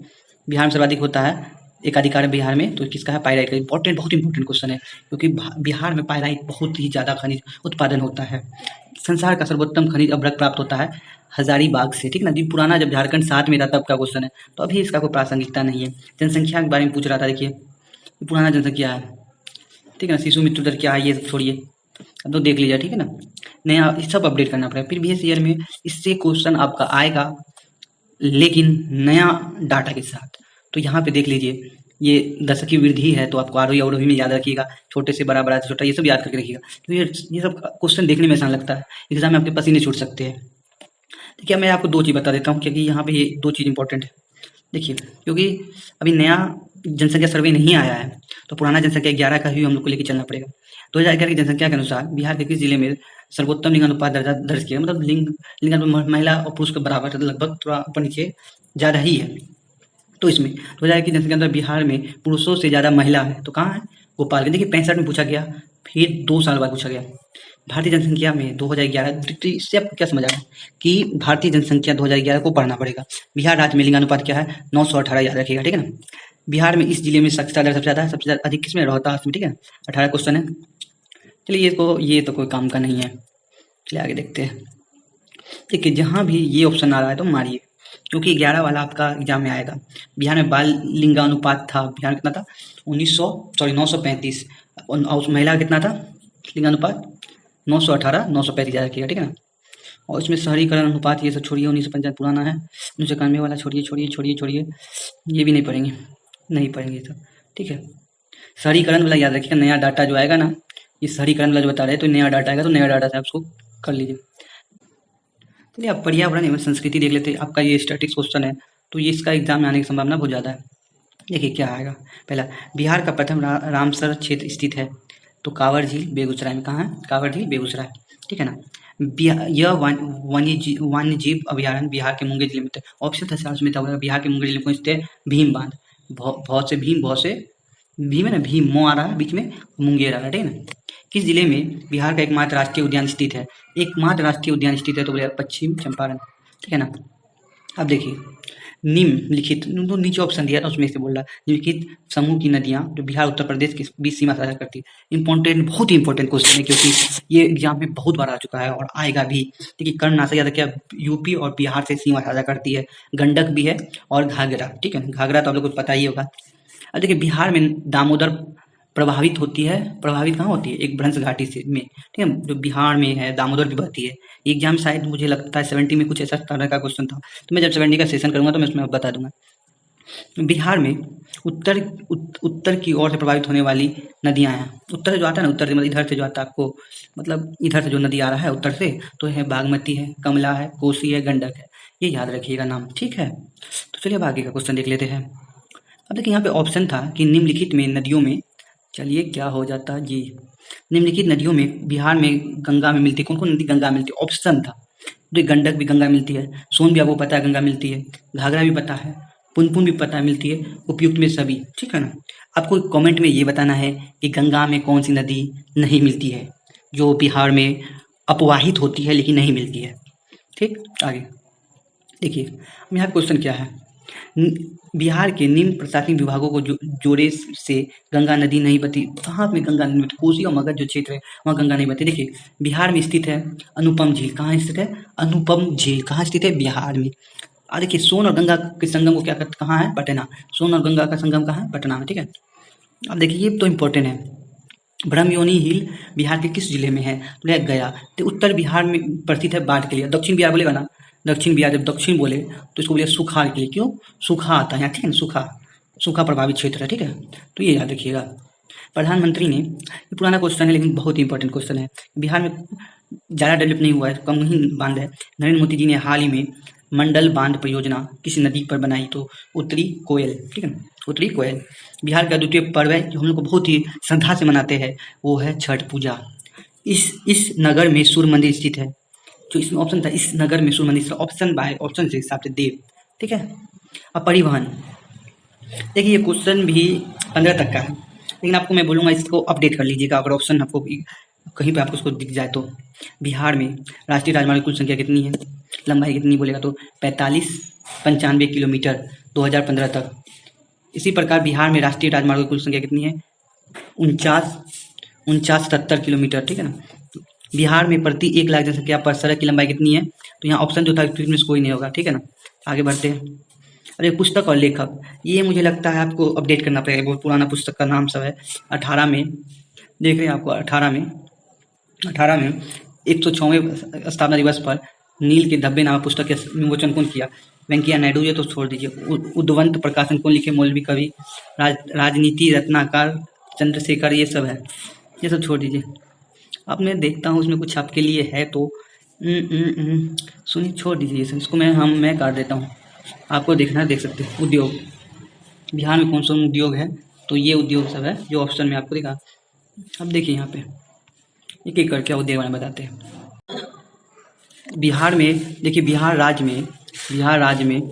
बिहार में सर्वाधिक होता है एकाधिकार है बिहार में, तो किसका है? पायराइट का। बहुत इंपॉर्टेंट क्वेश्चन है, क्योंकि बिहार में पायराइट बहुत ही ज़्यादा खनिज उत्पादन होता है। संसार का सर्वोत्तम खनिज अभ्रक प्राप्त होता है हजारीबाग से, ठीक है ना। जी पुराना जब झारखंड साथ में था तब का क्वेश्चन है, तो अभी इसका कोई प्रासंगिकता नहीं है। जनसंख्या के बारे में पूछ रहा था, देखिए पुराना जनसंख्या है, ठीक है ना। शिशु मृत्यु दर क्या है ये छोड़िए, अब तो देख लीजिए, ठीक है ना। नया सब अपडेट करना पड़ेगा। प्रीवियस ईयर में इससे क्वेश्चन आपका आएगा, लेकिन नया डाटा के साथ। तो यहाँ पे देख लीजिए ये दशक की वृद्धि है तो आपको आरोही अवरोही में याद रखिएगा, छोटे से बड़ा, बड़ा से छोटा, ये सब याद करके रखिएगा। तो ये सब क्वेश्चन देखने में आसान लगता है, एग्जाम में आपके पसीने छूट सकते हैं। देखिए मैं आपको दो चीज़ बता देता हूँ, क्योंकि यहाँ पे ये दो चीज़ इंपॉर्टेंट है। देखिए क्योंकि अभी नया जनसंख्या सर्वे नहीं आया है, तो पुराना जनसंख्या 11 का ही हम लोग को लेकर चलना पड़ेगा। 2011 की जनसंख्या के अनुसार बिहार के किस जिले में सर्वोत्तम लिंगानुपात दर्जा दर्ज किया, मतलब लिंगानुपात महिला और पुरुष के बराबर, लगभग थोड़ा ऊपर नीचे ज़्यादा ही है। तो इसमें 2011 की जनसंख्या के अंदर बिहार में पुरुषों से ज़्यादा महिला है, तो कहाँ है? गोपालगंज। देखिए 65 में पूछा गया, फिर 2 साल बाद पूछा गया। भारतीय जनसंख्या में 2011, तो इससे आपको क्या समझ आया कि भारतीय जनसंख्या 2011 को पढ़ना पड़ेगा। बिहार राज्य में लिंगानुपात क्या है? 918, याद रखिएगा, ठीक है ना। बिहार में इस जिले में साक्षरता दर सबसे ज़्यादा है, सबसे ज़्यादा अधिक किसमें? रोहतास में, ठीक है। 18 क्वेश्चन है। चलिए ये तो कोई काम का नहीं है, चलिए आगे देखते हैं। देखिए जहाँ भी ये ऑप्शन आ रहा है तो मारिए, क्योंकि 11 वाला आपका एग्जाम में आएगा। बिहार में बाल लिंगानुपात था, बिहार में कितना था? 935, और महिला कितना था लिंगानुपात? 918, 935 याद रखिएगा, ठीक है ना। और इसमें शहरीकरण अनुपात ये सब छोड़िए, 1995 पुराना है, 1991 वाला छोड़िए, ये भी नहीं पढ़ेंगे, ये सब, ठीक है। शहरीकरण वाला याद रखिएगा, नया डाटा जो आएगा ना, ये शहरीकरण वाला जो बता रहे हैं, तो नया डाटा आएगा, तो नया डाटा से आप उसको कर लीजिए। चलिए आप पर्यावरण एवं संस्कृति देख लेते हैं। आपका ये स्टैटिक्स क्वेश्चन है, तो ये इसका एग्जाम में आने की संभावना बहुत ज़्यादा है। देखिए क्या आएगा। पहला, बिहार का प्रथम रामसर क्षेत्र स्थित है, तो कांवर झील बेगूसराय में। कहाँ है? कांवर झील बेगूसराय, ठीक है ना। यह वन्य जीव अभयारण्य बिहार के मुंगेर जिले में। ऑप्शन था उसमें था, बिहार के मुंगेर जिले में स्थित है भीम बांध। बहुत से भीम है ना, भीम मो आ रहा है बीच में, मुंगेर आ रहा है, ठीक है ना। किस जिले में बिहार का एकमात्र राष्ट्रीय उद्यान स्थित है? एकमात्र राष्ट्रीय उद्यान स्थित है तो बोले पश्चिम चंपारण, ठीक है ना। अब देखिए निम्नलिखित, तो नीचे ऑप्शन दिया था उसमें से बोल रहा है निम्नलिखित समूह की नदियां जो बिहार उत्तर प्रदेश के बीच सीमा साझा करती है। इंपॉर्टेंट, बहुत ही इंपॉर्टेंट क्वेश्चन है, क्योंकि ये एग्जाम में बहुत बार आ चुका है और आएगा भी। देखिए कर्णनाशक याद रखिए, यूपी और बिहार से सीमा साझा करती है, गंडक भी है और घाघरा, ठीक है। घाघरा तो आप लोग को पता ही होगा। अब देखिए बिहार में दामोदर प्रभावित कहाँ होती है? एक भ्रंश घाटी से में, ठीक है, जो बिहार में है, दामोदर भी बहती है। एग्जाम शायद मुझे लगता है 70 में कुछ ऐसा तरह का क्वेश्चन था, तो मैं जब 70 का सेशन करूंगा तो मैं उसमें बता दूंगा। बिहार में उत्तर की ओर से प्रभावित होने वाली नदियां हैं। उत्तर से जो आता है ना, उत्तर से मतलब इधर से जो आता है आपको, मतलब इधर से जो नदी आ रहा है उत्तर से, तो है बागमती है, कमला है, कोसी है, गंडक है, ये याद रखिएगा नाम, ठीक है। तो चलिए अब आगे का क्वेश्चन देख लेते हैं। अब देखिए यहाँ पे ऑप्शन था कि निम्नलिखित में नदियों में, चलिए क्या हो जाता जी, निम्नलिखित नदियों में बिहार में गंगा में मिलती, कौन कौन नदी गंगा मिलती है? ऑप्शन था, तो गंडक भी गंगा मिलती है, सोन भी आपको पता है गंगा मिलती है, घाघरा भी पता है, पुनपुन भी पता है मिलती है, उपयुक्त में सभी, ठीक है ना। आपको कमेंट में ये बताना है कि गंगा में कौन सी नदी नहीं मिलती है, जो बिहार में अपवाहित होती है लेकिन नहीं मिलती है, ठीक। आगे देखिए यहाँ क्वेश्चन क्या है। बिहार के निम्न प्रशासनिक विभागों को जोड़े से गंगा नदी नहीं बहती। कहाँ में गंगा नदी बहती? कोसी और मगध जो क्षेत्र है वहाँ गंगा नहीं बहती। देखिए बिहार में स्थित है अनुपम झील। कहाँ स्थित है? अनुपम झील कहाँ स्थित है? बिहार में। और देखिए सोन और गंगा के संगम को क्या कहते, कहाँ है? पटना। सोन और गंगा का संगम कहाँ है? पटना में, ठीक है। अब देखिए ये तो इम्पोर्टेंट है, ब्रह्मयोनी हिल बिहार के किस जिले में है? तो गया। तो उत्तर बिहार में प्रसिद्ध है बाढ़ के लिए। दक्षिण बिहार बोलेगा ना, दक्षिण बिहार जब दक्षिण बोले तो इसको बोले सुखाड़ के लिए। क्यों? सूखा आता है यहाँ, ठीक है ना, सूखा प्रभावित क्षेत्र है, ठीक है। तो ये याद रखिएगा। प्रधानमंत्री ने, ये पुराना क्वेश्चन है लेकिन बहुत ही इंपॉर्टेंट क्वेश्चन है, बिहार में ज़्यादा डेवलप नहीं हुआ है, कम ही बांध है। नरेंद्र मोदी जी ने हाल ही में मंडल बांध परियोजना किस नदी पर बनाई? तो उत्तरी कोयल, ठीक है ना, उत्तरी कोयल। बिहार का द्वितीय पर्व है जो हम लोग को बहुत ही श्रद्धा से मनाते हैं, वो है छठ पूजा। इस नगर में सूर्य मंदिर स्थित है। जो इसमें ऑप्शन था, इस नगर में सूर्य मंदिर, ऑप्शन बाय ऑप्शन के हिसाब से देव, ठीक है। अब परिवहन, देखिए ये क्वेश्चन भी 15 तक का है, लेकिन आपको मैं बोलूँगा इसको अपडेट कर लीजिएगा अगर ऑप्शन आपको कहीं पे आपको उसको दिख जाए तो। बिहार में राष्ट्रीय राजमार्ग की कुल संख्या कितनी है? लंबाई कितनी बोलेगा तो 45-95 किलोमीटर 2015 तक। इसी प्रकार बिहार में राष्ट्रीय राजमार्ग की कुल संख्या कितनी है? 79-70 किलोमीटर, ठीक है ना। बिहार में प्रति 1 लाख जनसंख्या पर सड़क की लंबाई कितनी है? तो यहाँ ऑप्शन जो था इसमें कोई नहीं होगा, ठीक है ना। आगे बढ़ते हैं। अरे पुस्तक और लेखक, ये मुझे लगता है आपको अपडेट करना पड़ेगा, बहुत पुराना पुस्तक का नाम सब है। 18 में देख रहे हैं आपको, 18 में 106वें स्थापना दिवस पर नील के धब्बे नामक पुस्तक के विमोचन कौन किया? वेंकैया नायडू, ये तो छोड़ दीजिए। उद्वंत प्रकाशन कौन लिखे? मौलवी कवि। राजनीति रत्नाकर चंद्रशेखर, ये सब है, ये सब छोड़ दीजिए। अब मैं देखता हूँ उसमें कुछ आपके लिए है तो सुनिए, छोड़ दीजिए ये सब, इसको मैं काट देता हूँ। आपको देखना है देख सकते हैं। उद्योग, बिहार में कौन सा उद्योग है? तो ये उद्योग सब है जो ऑप्शन में आपको दिखा। अब देखिए यहाँ पे एक एक करके उद्योग बारे में बताते हैं। बिहार में देखिए, बिहार राज्य में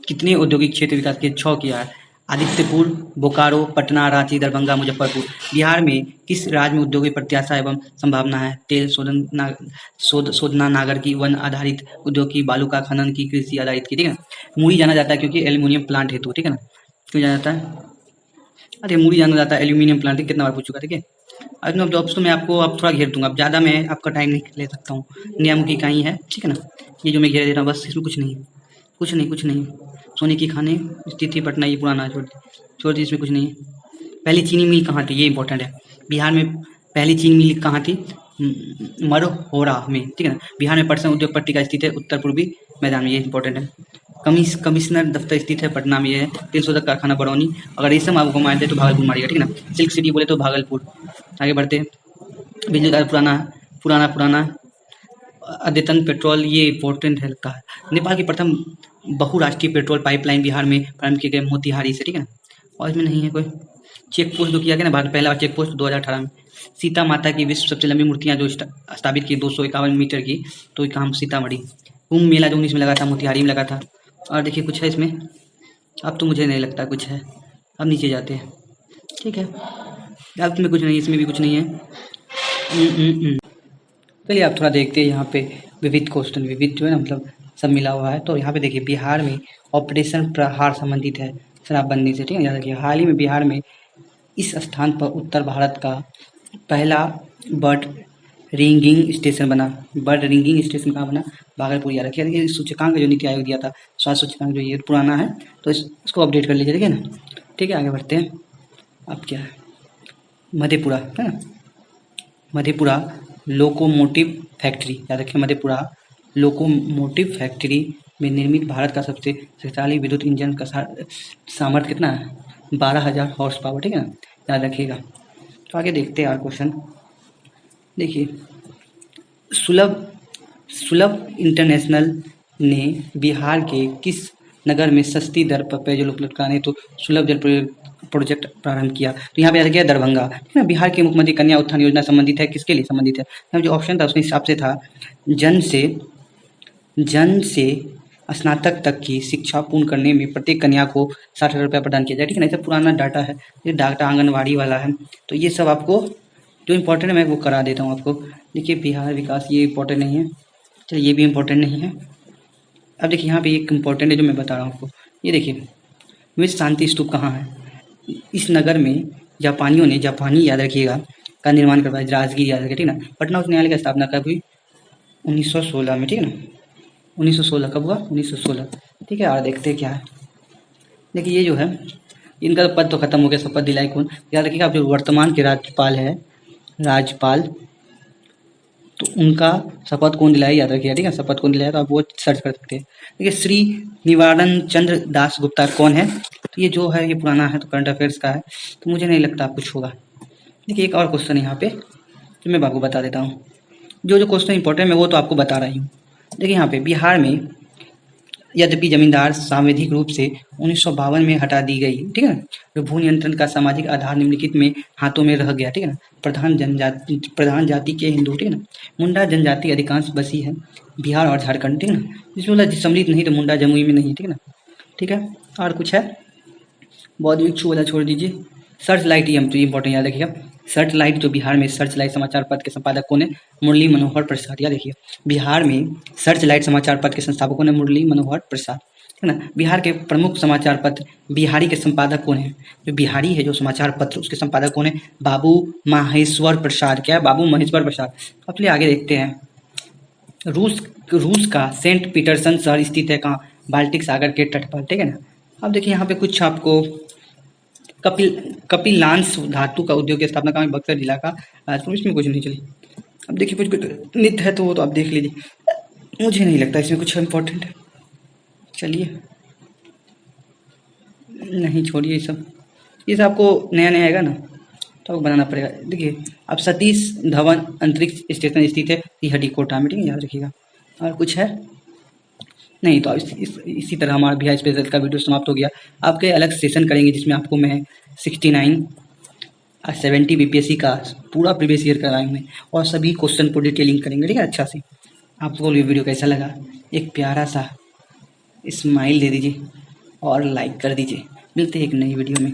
कितने औद्योगिक क्षेत्र विकास के 6 किया है। आदित्यपुर, बोकारो, पटना, रांची, दरभंगा, मुजफ्फरपुर। बिहार में किस राज्य में उद्योग की प्रत्याशा एवं संभावना है? तेल शोधना, नागर की, वन आधारित उद्योग की, बालू का खनन की, कृषि आधारित की। ठीक है ना। मुड़ी जाना जाता है क्योंकि एल्यूमिनियम प्लांट हेतु। ठीक है ना। क्यों जाना जाता है? अरे मुड़ी जाना जाता है एल्यूमिनियम प्लांट, कितना बार पूछ चुका। ठीक है। अब जॉब्स तो मैं आपको अब थोड़ा घेर दूंगा, अब ज़्यादा मैं आपका टाइम नहीं ले सकता हूँ। नियम की इकाई है, ठीक है ना। ये जो मैं घेर दे रहा हूँ बस, इसमें कुछ नहीं, कुछ नहीं। सोने की खाने स्थिति पटना, ये पुराना छोड़ दी, इसमें कुछ नहीं है। पहली चीनी मिल कहाँ थी? ये इंपॉर्टेंट है। बिहार में पहली चीनी मिल कहाँ थी? मरहोरा में। ठीक है ना। बिहार में पटसन उद्योग पट्टिका स्थित है उत्तर पूर्वी मैदान में, ये इंपॉर्टेंट है। कमिश्नर दफ्तर स्थित है पटना में, ये है। तेल शोधक कारखाना बरौनी। अगर रेशम आपको मार दे तो भागलपुर मारिएगा। ठीक है ना। सिल्क सिटी बोले तो भागलपुर। आगे बढ़ते हैं। बिजली का पुराना अद्यतन पेट्रोल, ये इंपॉर्टेंट है लगता है। नेपाल की प्रथम बहुराष्ट्रीय पेट्रोल पाइपलाइन बिहार में प्रारंभ किए गए मोतिहारी से। ठीक है ना। और इसमें नहीं है कोई चेक पोस्ट जो किया गया ना भारत, पहला चेक पोस्ट 2018 में। सीता माता की विश्व सबसे लंबी मूर्तियां जो स्थापित की 251 मीटर की, तो ये काम सीतामढ़ी। कुंभ मेला जो 19 में लगा था, मोतिहारी में लगा था। और देखिए कुछ है इसमें, अब तो मुझे नहीं लगता कुछ है। अब नीचे जाते हैं। ठीक है, अब इसमें कुछ नहीं, इसमें भी कुछ नहीं है। चलिए आप थोड़ा देखते हैं यहाँ पे विविध क्वेश्चन, विविध जो है ना मतलब सब मिला हुआ है। तो यहाँ पे देखिए बिहार में ऑपरेशन प्रहार संबंधित है शराबबंदी से। ठीक है, याद रखिए। हाल ही में बिहार में इस स्थान पर उत्तर भारत का पहला बर्ड रिंगिंग स्टेशन बना। बर्ड रिंगिंग स्टेशन कहाँ बना? भागलपुर। याद रखिए। ये सूचकांक जो नीति आयोग दिया था, स्वास्थ्य सूचकांक, जो ये पुराना है तो इसको अपडेट कर लीजिए। ठीक है ना। ठीक है, आगे बढ़ते हैं। अब क्या है? मधेपुरा है ना। मधेपुरा लोकोमोटिव फैक्ट्री, याद रखिए। मधेपुरा लोकोमोटिव फैक्ट्री में निर्मित भारत का सबसे शक्तिशाली विद्युत इंजन का सामर्थ्य कितना है? 12,000 हॉर्स पावर। ठीक है ना, याद रखिएगा। तो आगे देखते हैं और क्वेश्चन। देखिए, सुलभ इंटरनेशनल ने बिहार के किस नगर में सस्ती दर पर पेयजल उपलब्ध कराने तो सुलभ जल प्रोजेक्ट प्रारंभ किया? तो यहाँ पे याद किया दरभंगा। ठीक है ना। बिहार के मुख्यमंत्री कन्या उत्थान योजना संबंधित है, किसके लिए संबंधित है? यहाँ जो ऑप्शन था उसके हिसाब से था जन से स्नातक तक की शिक्षा पूर्ण करने में प्रत्येक कन्या को 60,000 रुपया प्रदान किया जाए। ठीक है ना। ये सब पुराना डाटा है, ये डाटा आंगनबाड़ी वाला है। तो ये सब आपको जो इम्पोर्टेंट है मैं वो करा देता हूँ आपको। देखिए बिहार विकास, ये इम्पोर्टेंट नहीं है। चलिए ये भी इम्पोर्टेंट नहीं है। अब देखिए यहाँ पे एक इम्पोर्टेंट है जो मैं बता रहा हूँ आपको। ये देखिए, विश्व शांति स्तूप कहाँ है? इस नगर में जापानियों ने, जापानी याद रखिएगा, का निर्माण करवाया। राजगीर, याद रखिए। ठीक है ना। पटना उच्च न्यायालय की स्थापना कब हुई? 1916 में। ठीक है ना। 1916 कब हुआ? 1916। ठीक है, और देखते हैं क्या है। देखिए ये जो है इनका पद तो खत्म हो गया, शपथ दिलाई कौन? याद रखिएगा। आप जो वर्तमान के राज्यपाल है, राज्यपाल, तो उनका शपथ कौन दिलाई, याद रखिएगा। ठीक है, शपथ कौन दिलाया, तो आप वो सर्च कर सकते हैं। देखिए श्री निवारण चंद्र दास गुप्ता कौन है? तो ये जो है ये पुराना है, तो करंट अफेयर्स का है, तो मुझे नहीं लगता कुछ होगा। देखिए एक और क्वेश्चन यहाँ पे जो मैं आपको बता देता हूँ। जो क्वेश्चन इंपॉर्टेंट है मैं वो तो आपको बता रही हूँ। देखिए यहाँ पे बिहार में यद्यपि जमींदार सांविधिक रूप से 1952 में हटा दी गई। ठीक है ना। जो भू नियंत्रण का सामाजिक आधार निम्नलिखित में हाथों में रह गया। ठीक है ना। प्रधान जाति के हिंदू। ठीक है ना। मुंडा जनजाति अधिकांश बसी है बिहार और झारखंड। ठीक है ना। जिसमें बोला सम्मिलित नहीं, तो मुंडा जमुई में नहीं। ठीक है ना। ठीक है, और कुछ है? बौद्ध भिक्षु वाला छोड़ दीजिए। सर्च लाइट, ये इंपॉर्टेंट याद रखिएगा। सर्च लाइट जो बिहार में सर्च लाइट समाचार पत्र के संपादक कौन है? मुरली मनोहर प्रसाद। याद रखिए। बिहार में सर्च लाइट समाचार पत्र के संस्थापक कौन है? मुरली मनोहर प्रसाद। है ना। बिहार के प्रमुख समाचार पत्र बिहारी के संपादक कौन है? जो बिहारी है जो समाचार पत्र, उसके संपादक कौन है? बाबू महेश्वर प्रसाद। क्या है? बाबू महेश्वर प्रसाद। अब चलिए आगे देखते हैं। रूस का सेंट पीटरसन शहर स्थित है कहाँ? बाल्टिक सागर के तट पर। ठीक है ना। अब देखिए यहाँ पे कुछ आपको कपिलांश धातु का उद्योग की स्थापना कहाँ? बक्सर जिला का राजपुर। इसमें कुछ नहीं। चलिए अब देखिए कुछ नित्य है तो वो तो आप देख लीजिए, मुझे नहीं लगता इसमें कुछ इम्पोर्टेंट है। चलिए, नहीं छोड़िए ये सब आपको नया नया आएगा ना तो आपको बनाना पड़ेगा। देखिए, अब सतीश धवन अंतरिक्ष स्टेशन स्थित है तिहड़ी कोटा में, ठीक है, याद रखिएगा। और कुछ है नहीं, तो इसी तरह हमारा बिहार स्पेशल का वीडियो समाप्त हो गया। आपके अलग सेशन करेंगे जिसमें आपको मैं 69 और 70 बीपीएससी का पूरा प्रीवियस ईयर कराएंगे और सभी क्वेश्चन को डिटेलिंग करेंगे, ठीक है, अच्छा से। आपको ये वीडियो कैसा लगा, एक प्यारा सा स्माइल दे दीजिए और लाइक कर दीजिए। मिलते हैं एक नई वीडियो में।